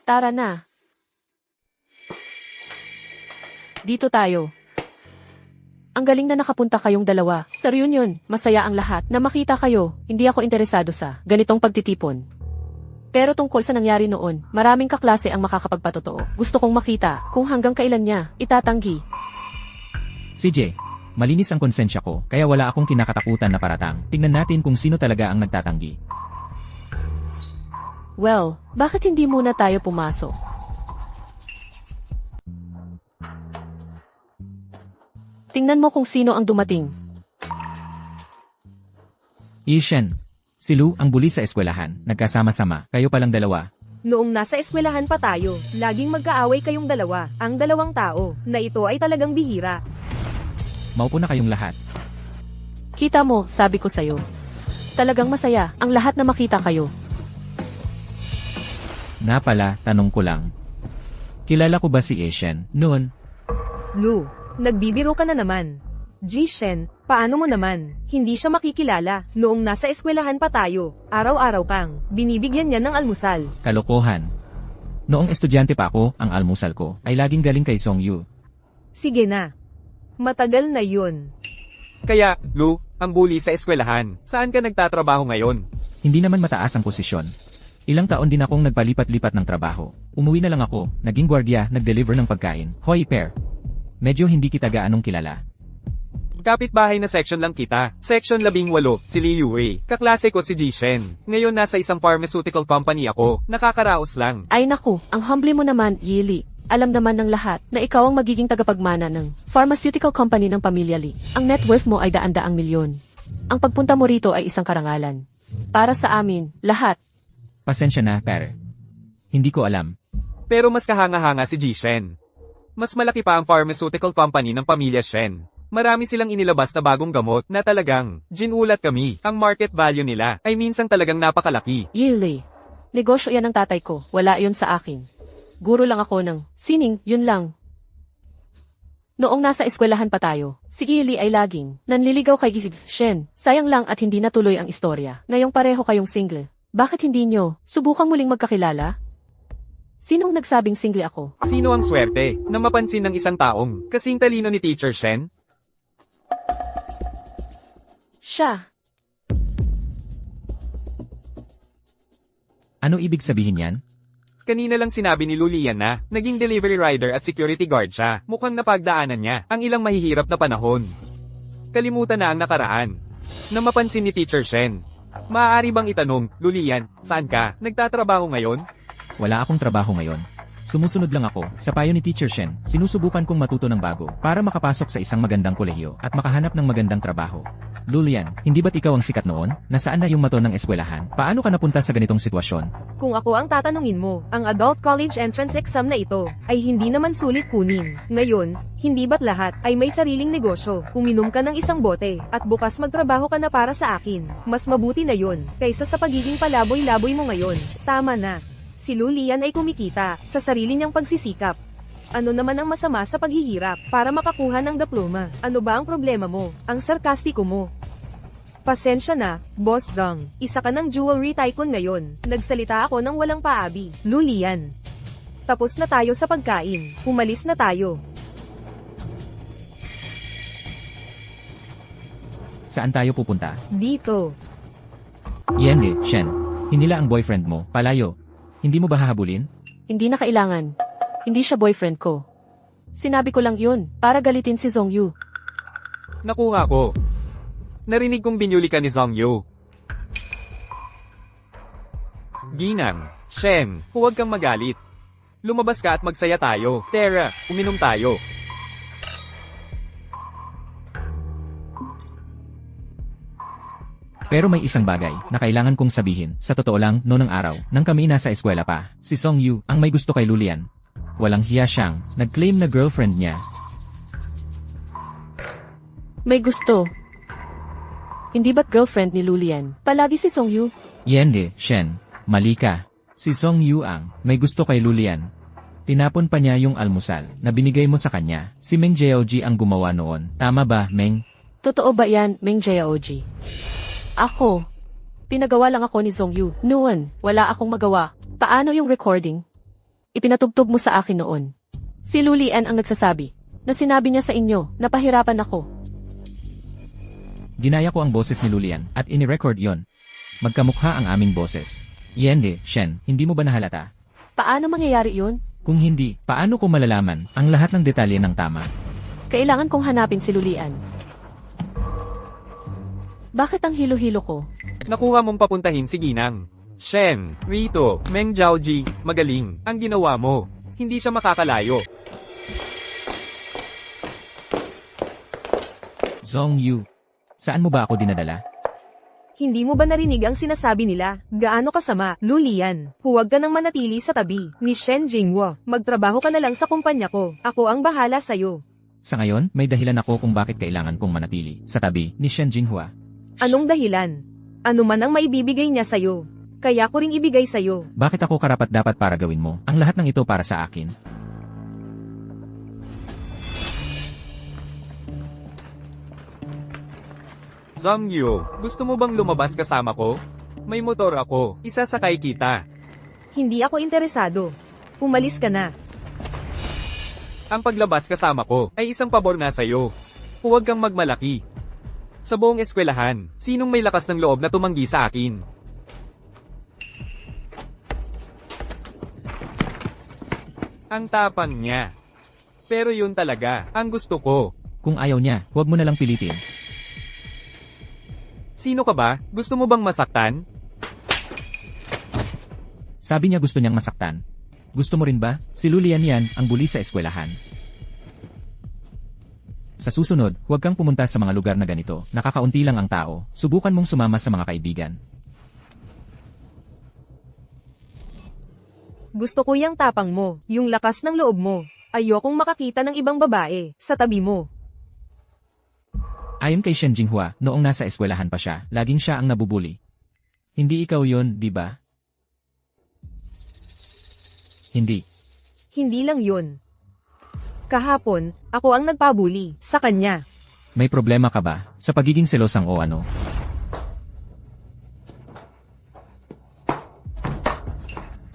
Tara na. Dito tayo. Ang galing na nakapunta kayong dalawa. Sa reunion, masaya ang lahat. Na makita kayo, hindi ako interesado sa ganitong pagtitipon. Pero tungkol sa nangyari noon, maraming kaklase ang makakapagpatotoo. Gusto kong makita kung hanggang kailan niya itatanggi. CJ, malinis ang konsensya ko, kaya wala akong kinakatakutan na paratang. Tingnan natin kung sino talaga ang nagtatanggi. Well, bakit hindi muna tayo pumasok? Tingnan mo kung sino ang dumating. Ishen, si Lu ang bully sa eskwelahan, nagkasama-sama, kayo palang dalawa. Noong nasa eskwelahan pa tayo, laging magkaaway kayong dalawa, ang dalawang tao, na ito ay talagang bihira. Maupo na kayong lahat. Kita mo, sabi ko sa'yo. Talagang masaya ang lahat na makita kayo. Nga pala, tanong ko lang. Kilala ko ba si Ishen noon? Lu, nagbibiro ka na naman. Ji-Shen, paano mo naman? Hindi siya makikilala. Noong nasa eskwelahan pa tayo, araw-araw kang binibigyan niya ng almusal. Kalokohan. Noong estudyante pa ako, ang almusal ko ay laging galing kay Song Yu. Sige na. Matagal na yun. Kaya, Lu, ang bully sa eskwelahan, saan ka nagtatrabaho ngayon? Hindi naman mataas ang posisyon. Ilang taon din akong nagpalipat-lipat ng trabaho. Umuwi na lang ako, naging gwardiya, nag-deliver ng pagkain. Hoy, pair. Medyo hindi kita gaanong kilala. Kapitbahay na section lang kita. Section 18, si Li Yue. Kaklase ko si Ji-Shen. Ngayon nasa isang pharmaceutical company ako. Nakakaraos lang. Ay naku, ang humble mo naman, Yili. Alam naman ng lahat na ikaw ang magiging tagapagmana ng pharmaceutical company ng pamilya Li. Ang net worth mo ay daan-daang milyon. Ang pagpunta mo rito ay isang karangalan. Para sa amin, lahat. Pasensya na, pair. Hindi ko alam. Pero mas kahanga-hanga si Ji-Shen. Mas malaki pa ang pharmaceutical company ng pamilya Shen. Marami silang inilabas na bagong gamot na talagang ginulat kami. Ang market value nila ay minsang talagang napakalaki. Yili. Negosyo yan ng tatay ko. Wala yun sa akin. Guro lang ako ng sining, yun lang. Noong nasa eskwelahan pa tayo, si Yili ay laging nanliligaw kay Shen. Sayang lang at hindi natuloy ang istorya. Ngayong pareho kayong single. Bakit hindi nyo subukang muling magkakilala? Sinong nagsabing single ako? Sino ang swerte na mapansin ng isang taong kasing talino ni Teacher Shen? Siya. Ano ibig sabihin yan? Kanina lang sinabi ni Lulian na naging delivery rider at security guard siya. Mukhang napagdaanan niya ang ilang mahihirap na panahon. Kalimutan na ang nakaraan. Na mapansin ni Teacher Shen. Maaari bang itanong, Lulian, saan ka? Nagtatrabaho ngayon? Wala akong trabaho ngayon. Sumusunod lang ako sa payo ni Teacher Shen. Sinusubukan kong matuto ng bago para makapasok sa isang magandang kolehiyo at makahanap ng magandang trabaho. Lulian, hindi ba't ikaw ang sikat noon? Nasaan na yung mato ng eskwelahan? Paano ka napunta sa ganitong sitwasyon? Kung ako ang tatanungin mo, ang adult college entrance exam na ito ay hindi naman sulit kunin. Ngayon, hindi ba't lahat ay may sariling negosyo? Uminom ka ng isang bote at bukas magtrabaho ka na para sa akin. Mas mabuti na yun kaysa sa pagiging palaboy-laboy mo ngayon. Tama na. Si Lulian ay kumikita sa sarili niyang pagsisikap. Ano naman ang masama sa paghihirap para makakuha ng diploma? Ano ba ang problema mo? Ang sarkastiko mo. Pasensya na, Boss Dong. Isa ka ng jewelry tycoon ngayon. Nagsalita ako ng walang paabi. Lulian. Tapos na tayo sa pagkain. Umalis na tayo. Saan tayo pupunta? Dito. Yende, Shen. Hinila ang boyfriend mo, palayo. Hindi mo ba hahabulin? Hindi na kailangan. Hindi siya boyfriend ko. Sinabi ko lang yun, para galitin si Zongyu. Nakuha ko. Narinig kong binyuli ka ni Zongyu. Ginang, Shen, huwag kang magalit. Lumabas ka at magsaya tayo. Tara, uminom tayo. Pero may isang bagay na kailangan kong sabihin. Sa totoo lang, noong araw, nang kami nasa eskwela pa, si Song Yu ang may gusto kay Lulian. Walang hiya siyang nag-claim na girlfriend niya. May gusto. Hindi ba't girlfriend ni Lulian? Palagi si Zongyu. Yende, Shen, mali ka. Si Song Yu ang may gusto kay Lulian. Tinapon pa niya yung almusal na binigay mo sa kanya. Si Meng Jiaoji ang gumawa noon. Tama ba, Meng? Totoo ba yan, Meng Jiaoji? Ako. Pinagawa lang ako ni Zongyu. Noon, wala akong magawa. Paano yung recording? Ipinatugtog mo sa akin noon. Si Lulian ang nagsasabi na sinabi niya sa inyo na pahirapan ako. Ginaya ko ang boses ni Lulian at ini-record yon. Magkamukha ang aming boses. Yende, Shen, hindi mo ba nahalata? Paano mangyayari yun? Kung hindi, paano ko malalaman ang lahat ng detalye ng tama? Kailangan kong hanapin si Lulian. Bakit ang hilo-hilo ko? Nakuha mong papuntahin si Ginang. Shen, Rito, Meng Jiaoji, magaling. Ang ginawa mo. Hindi siya makakalayo. Zong Yu, saan mo ba ako dinadala? Hindi mo ba narinig ang sinasabi nila? Gaano kasama, Lulian? Huwag ka nang manatili sa tabi ni Shen Jinghua. Magtrabaho ka na lang sa kumpanya ko. Ako ang bahala sa'yo. Sa ngayon, may dahilan ako kung bakit kailangan kong manatili sa tabi ni Shen Jinghua. Anong dahilan? Ano man ang maibibigay niya sa'yo. Kaya ko ring ibigay sa'yo. Bakit ako karapat-dapat para gawin mo ang lahat ng ito para sa akin? Zongyu, gusto mo bang lumabas kasama ko? May motor ako. Isasakay kita. Hindi ako interesado. Umalis ka na. Ang paglabas kasama ko ay isang pabor na sa'yo. Huwag kang magmalaki. Sa buong eskwelahan, sinong may lakas ng loob na tumanggi sa akin? Ang tapang niya. Pero yun talaga, ang gusto ko. Kung ayaw niya, huwag mo na lang pilitin. Sino ka ba? Gusto mo bang masaktan? Sabi niya gusto niyang masaktan. Gusto mo rin ba? Si Lulian yan ang bully sa eskwelahan. Sa susunod, huwag kang pumunta sa mga lugar na ganito. Nakakaunti lang ang tao. Subukan mong sumama sa mga kaibigan. Gusto ko yung tapang mo, yung lakas ng loob mo. Ayokong makakita ng ibang babae sa tabi mo. Ayon kay Shen Jinghua, noong nasa eskwelahan pa siya, laging siya ang nabubuli. Hindi ikaw yon, di ba? Hindi. Hindi lang yun. Kahapon, ako ang nagpabuli sa kanya. May problema ka ba sa pagiging selosang o ano?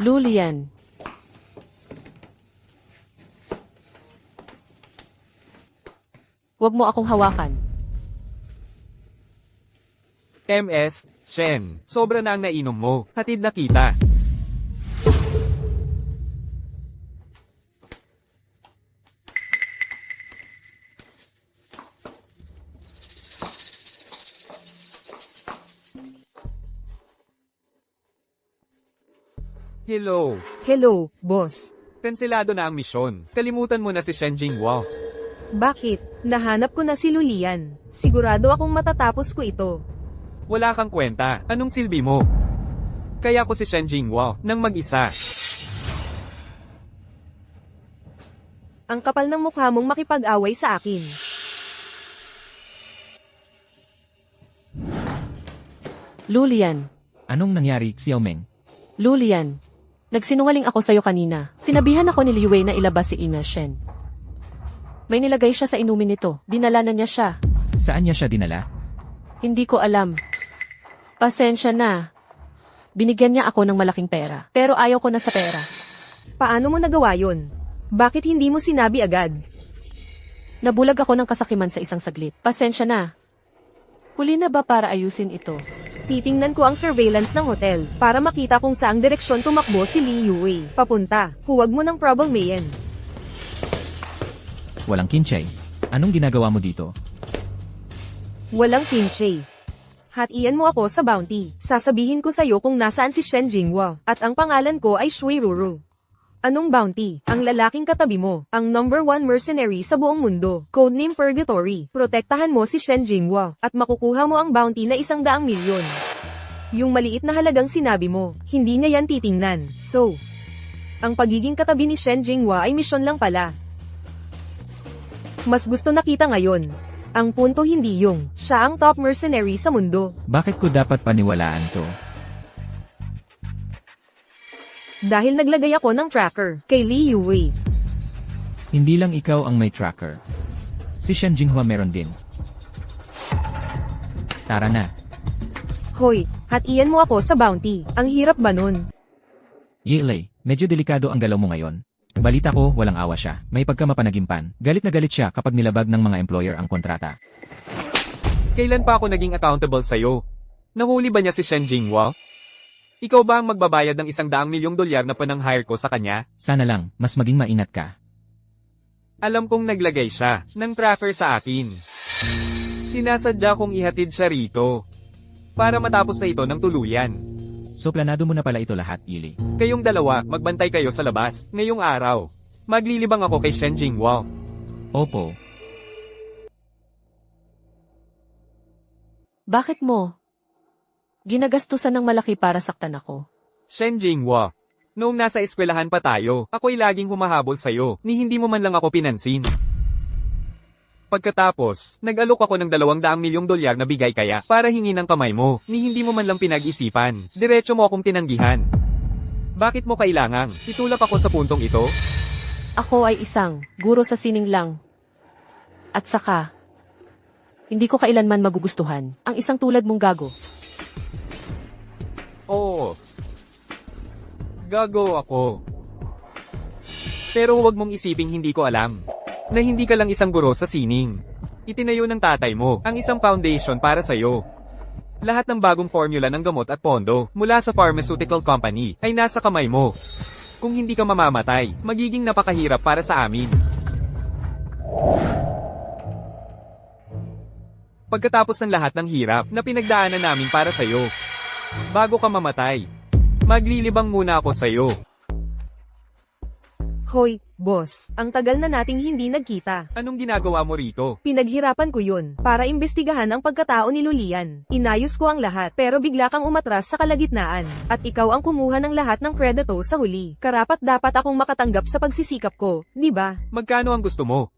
Lulian. Huwag mo akong hawakan. MS, Shen, sobra na ang nainom mo. Hatid na kita. Hello. Hello, boss. Kanselado na ang misyon. Kalimutan mo na si Shen Jinghua. Bakit? Nahanap ko na si Lulian. Sigurado akong matatapos ko ito. Wala kang kwenta. Anong silbi mo? Kaya ko si Shen Jinghua nang mag-isa. Ang kapal ng mukha mong makipag-away sa akin. Lulian. Anong nangyari, Xiaomeng? Lulian. Nagsinungaling ako sa'yo kanina. Sinabihan ako ni Liu Wei na ilabas si Ina Shen. May nilagay siya sa inumin nito. Dinala na niya siya. Saan niya siya dinala? Hindi ko alam. Pasensya na. Binigyan niya ako ng malaking pera. Pero ayaw ko na sa pera. Paano mo nagawa yon? Bakit hindi mo sinabi agad? Nabulag ako ng kasakiman sa isang saglit. Pasensya na. Huli na ba para ayusin ito? Titingnan ko ang surveillance ng hotel para makita kung saang direksyon tumakbo si Lee Yue. Papunta. Huwag mo ng problemayin. Walang kinchay. Anong ginagawa mo dito? Walang kimchi. Hatian mo ako sa bounty. Sasabihin ko sa'yo kung nasaan si Shen Jinghua. At ang pangalan ko ay Shui Ruru. Anong bounty? Ang lalaking katabi mo. Ang #1 mercenary sa buong mundo. Codename Purgatory. Protektahan mo si Shen Jinghua. At makukuha mo ang bounty na 100 milyon. Yung maliit na halagang sinabi mo, hindi niya yan titingnan. So, ang pagiging katabi ni Shen Jinghua ay misyon lang pala. Mas gusto nakita ngayon. Ang punto hindi yung, siya ang top mercenary sa mundo. Bakit ko dapat paniwalaan to? Dahil naglagay ako ng tracker, kay Lee Yue. Hindi lang ikaw ang may tracker. Si Shen Jinghua meron din. Tara na. Hoy, hatian mo ako sa bounty. Ang hirap ba nun? Yilei, medyo delikado ang galaw mo ngayon. Balita ko, walang awa siya. May pagkamapanagimpan. Galit na galit siya kapag nilabag ng mga employer ang kontrata. Kailan pa ako naging accountable sa'yo? Nahuli ba niya si Shen Jinghua? Ikaw ba ang magbabayad ng $100 milyong na panang-hire ko sa kanya? Sana lang, mas maging maingat ka. Alam kong naglagay siya ng tracker sa akin. Sinasadya kong ihatid siya rito para matapos na ito ng tuluyan. So planado mo na pala ito lahat, Yili. Kayong dalawa, magbantay kayo sa labas, ngayong araw. Maglilibang ako kay Shen Jinghua. Opo. Bakit mo? Ginagastusan ng malaki para saktan ako. Shen Jinghua, noong nasa eskwelahan pa tayo, ako'y laging humahabol sa'yo, ni hindi mo man lang ako pinansin. Pagkatapos, nag-alok ako ng $200 milyong na bigay kaya para hingi ng kamay mo, ni hindi mo man lang pinag-isipan. Diretso mo akong tinanggihan. Bakit mo kailangang itulak ako sa puntong ito? Ako ay isang guro sa sining lang. At saka, hindi ko kailanman magugustuhan ang isang tulad mong gago. Oo. Gago ako. Pero huwag mong isiping hindi ko alam na hindi ka lang isang guro sa sining. Itinayo ng tatay mo ang isang foundation para sa'yo. Lahat ng bagong formula ng gamot at pondo mula sa pharmaceutical company ay nasa kamay mo. Kung hindi ka mamamatay, magiging napakahirap para sa amin. Pagkatapos ng lahat ng hirap na pinagdaanan namin para sa'yo, bago ka mamatay, maglilibang muna ako sa'yo. Hoy, boss, ang tagal na nating hindi nagkita. Anong ginagawa mo rito? Pinaghirapan ko yun, para imbestigahan ang pagkatao ni Lulian. Inayos ko ang lahat, pero bigla kang umatras sa kalagitnaan. At ikaw ang kumuha ng lahat ng kredito sa huli. Karapat dapat akong makatanggap sa pagsisikap ko, di ba? Magkano ang gusto mo?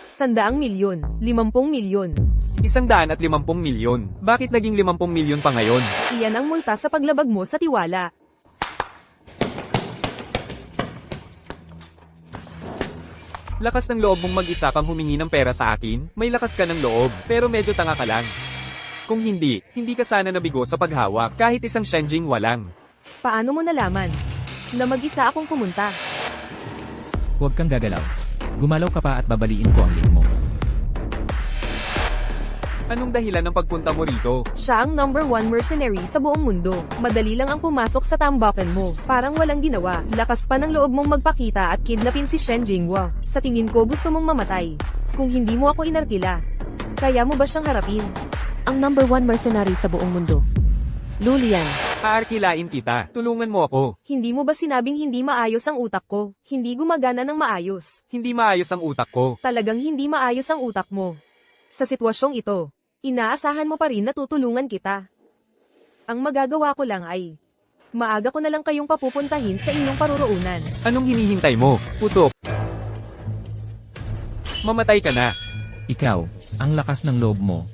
100 milyon, 50 milyon. 150 milyon. Bakit naging 50 milyon pa ngayon? Iyan ang multa sa paglabag mo sa tiwala. Lakas ng loob mong mag-isa kang humingi ng pera sa akin? May lakas ka ng loob, pero medyo tanga ka lang. Kung hindi, hindi ka sana nabigo sa paghawak kahit isang Shen Jinghua lang. Paano mo nalaman na mag-isa akong pumunta? Huwag kang gagalaw. Gumalaw ka pa at babaliin ko ang link mo. Anong dahilan ng pagpunta mo rito? Siya ang #1 mercenary sa buong mundo. Madali lang ang pumasok sa tambakan mo. Parang walang ginawa. Lakas pa ng loob mong magpakita at kidnapin si Shen Jinghua. Sa tingin ko gusto mong mamatay. Kung hindi mo ako inarkila, kaya mo ba siyang harapin? Ang #1 mercenary sa buong mundo. Lulian. Aarkilain kita. Tulungan mo ako. Hindi mo ba sinabing hindi maayos ang utak ko? Hindi gumagana ng maayos. Hindi maayos ang utak ko. Talagang hindi maayos ang utak mo. Sa sitwasyong ito, inaasahan mo pa rin na tutulungan kita. Ang magagawa ko lang ay, maaga ko na lang kayong papupuntahin sa inyong paruroonan. Anong hinihintay mo? Putok. Mamatay ka na. Ikaw, ang lakas ng loob mo.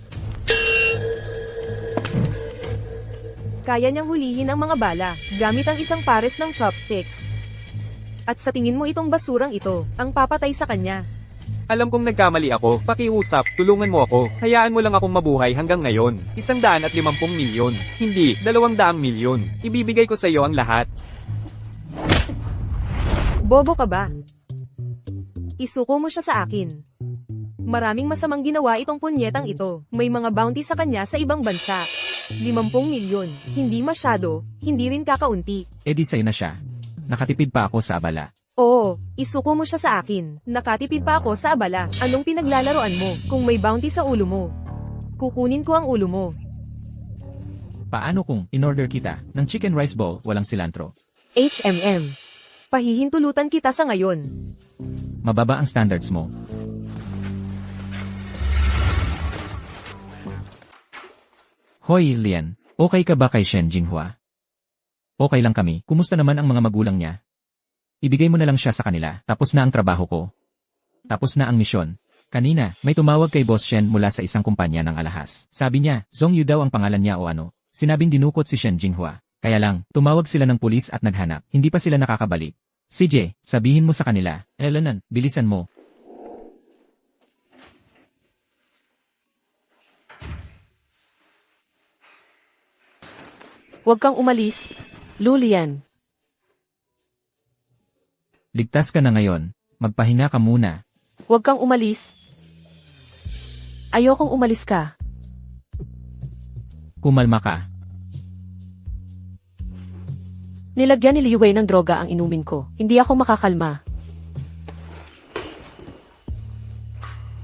Kaya niyang hulihin ang mga bala, gamit ang isang pares ng chopsticks. At sa tingin mo itong basurang ito, ang papatay sa kanya. Alam kong nagkamali ako. Pakiusap, tulungan mo ako. Hayaan mo lang akong mabuhay hanggang ngayon. 150 milyon. Hindi, 200 milyon. Ibibigay ko sa iyo ang lahat. Bobo ka ba? Isuko mo siya sa akin. Maraming masamang ginawa itong punyetang ito. May mga bounty sa kanya sa ibang bansa. 50 milyon. Hindi masyado, hindi rin kakaunti. E di sa'yo na siya. Nakatipid pa ako sa abala. Oo, isuko mo siya sa akin. Nakatipid pa ako sa abala. Anong pinaglalaroan mo? Kung may bounty sa ulo mo, kukunin ko ang ulo mo. Paano kung in-order kita ng chicken rice bowl walang cilantro? HMM. Pahihintulutan kita sa ngayon. Mababa ang standards mo. Hoy, Lian. Okay ka ba kay Shen Jinghua? Okay lang kami. Kumusta naman ang mga magulang niya? Ibigay mo na lang siya sa kanila. Tapos na ang trabaho ko. Tapos na ang misyon. Kanina, may tumawag kay Boss Shen mula sa isang kumpanya ng alahas. Sabi niya, Zhong Yu daw ang pangalan niya o ano. Sinabing dinukot si Shen Jinghua. Kaya lang, tumawag sila ng pulis at naghanap. Hindi pa sila nakakabalik. CJ, sabihin mo sa kanila. Elenan, bilisan mo. Huwag kang umalis. Lulian. Ligtas ka na ngayon. Magpahinga ka muna. Huwag kang umalis. Ayokong umalis ka. Kumalma ka. Nilagyan ni Liu Wei ng droga ang inumin ko. Hindi ako makakalma.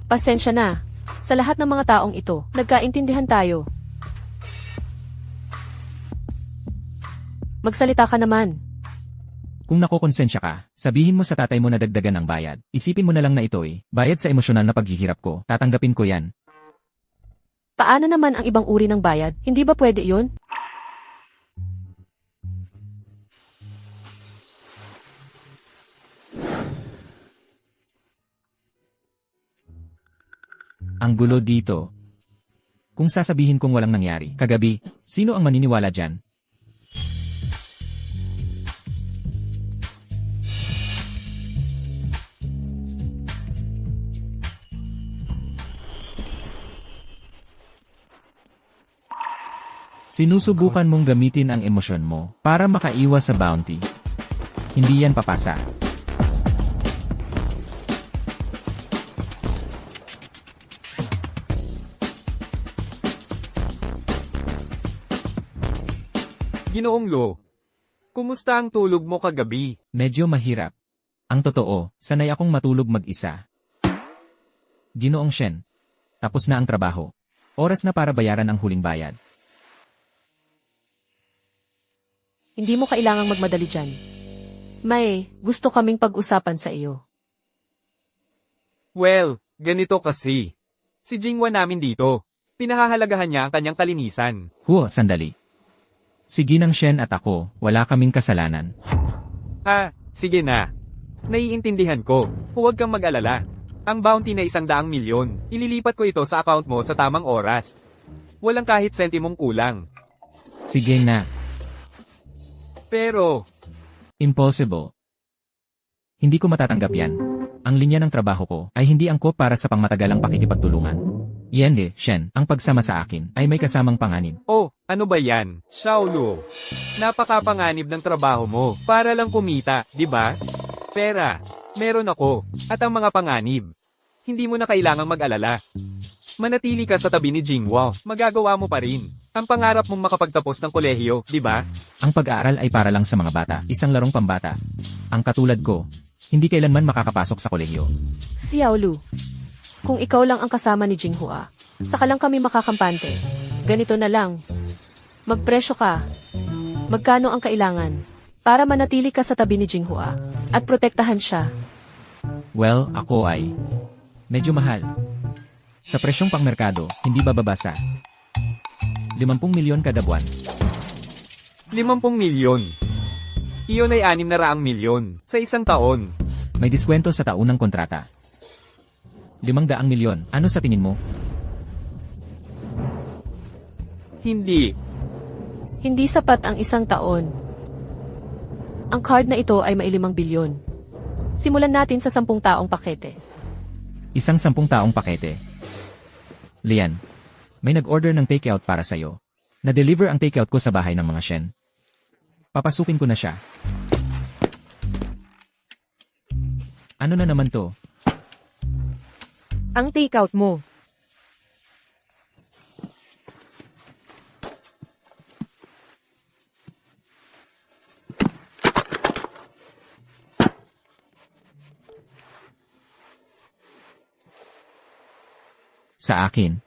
Pasensya na. Sa lahat ng mga taong ito, nagkaintindihan tayo. Magsalita ka naman. Kung nakokonsensya ka, sabihin mo sa tatay mo na dagdagan ang bayad. Isipin mo na lang na ito'y bayad sa emosyonal na paghihirap ko. Tatanggapin ko yan. Paano naman ang ibang uri ng bayad? Hindi ba pwede yun? Ang gulo dito. Kung sasabihin kong walang nangyari, kagabi, sino ang maniniwala dyan? Sinusubukan mong gamitin ang emosyon mo para makaiwas sa bounty. Hindi yan papasa. Ginoong Lo, kumusta ang tulog mo kagabi? Medyo mahirap. Ang totoo, sanay akong matulog mag-isa. Ginoong Shen. Tapos na ang trabaho. Oras na para bayaran ang huling bayad. Hindi mo kailangang magmadali dyan. May gusto kaming pag-usapan sa iyo. Well, ganito kasi. Si Jinghua namin dito. Pinahahalagahan niya ang kanyang kalinisan. Huo, sandali. Si Ginang Shen at ako, wala kaming kasalanan. Sige na. Naiintindihan ko. Huwag kang mag-alala. Ang bounty na 100 milyon, ililipat ko ito sa account mo sa tamang oras. Walang kahit sentimong kulang. Sige na. Pero, Impossible. Hindi ko matatanggap yan. Ang linya ng trabaho ko ay hindi angkop para sa pangmatagalang pakikipagtulungan. Yende, Shen, ang pagsama sa akin ay may kasamang panganib. ano ba yan? Xiaolu, napakapanganib ng trabaho mo. Para lang kumita, di ba? Pera, meron ako. At ang mga panganib, hindi mo na kailangang mag-alala. Manatili ka sa tabi ni Jinghua, magagawa mo pa rin. Ang pangarap mong makapagtapos ng kolehiyo, di ba? Ang pag-aaral ay para lang sa mga bata, isang larong pambata. Ang katulad ko, hindi kailanman makakapasok sa kolehiyo. Xiaolu, kung ikaw lang ang kasama ni Jinghua, saka lang kami makakampante. Ganito na lang. Magpresyo ka. Magkano ang kailangan? Para manatili ka sa tabi ni Jinghua at protektahan siya. Well, ako ay medyo mahal. Sa presyong pangmerkado, hindi bababa sa 50 milyon kada buwan. 50 milyon. Iyon ay 600 milyon sa isang taon. May diskwento sa taunang kontrata. 500 milyon. Ano sa tingin mo? Hindi. Hindi sapat ang isang taon. Ang card na ito ay may 5 bilyon. Simulan natin sa 10 taong pakete. Isang 10 taong pakete. Lian, may nag-order ng takeout para sa'yo. Na-deliver ang takeout ko sa bahay ng mga Shen. Papasukin ko na siya. Ano na naman to? Ang takeout mo. Sa akin.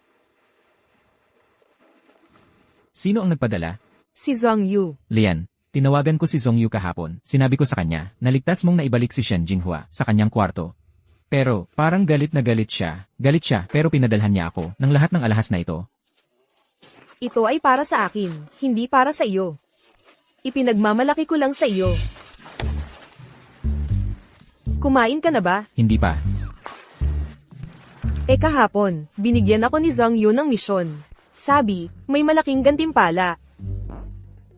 Sino ang nagpadala? Si Zhang Yu. Lian, tinawagan ko si Zhong Yu kahapon. Sinabi ko sa kanya, naligtas mong naibalik si Shen Jinghua sa kanyang kwarto. Pero, parang galit na galit siya. Galit siya, pero pinadalhan niya ako ng lahat ng alahas na ito. Ito ay para sa akin, hindi para sa iyo. Ipinagmamalaki ko lang sa iyo. Kumain ka na ba? Hindi pa. Kahapon, binigyan ako ni Zhang Yu ng misyon. Sabi, may malaking gantimpala.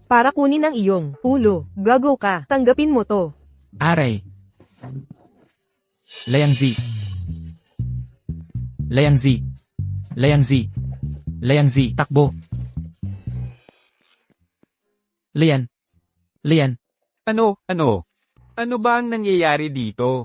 Para kunin ang iyong ulo, gago ka, tanggapin mo to. Aray. Liangzi. Liangzi. Liangzi. Liangzi, takbo. Lian. Lian. Ano ba ang nangyayari dito?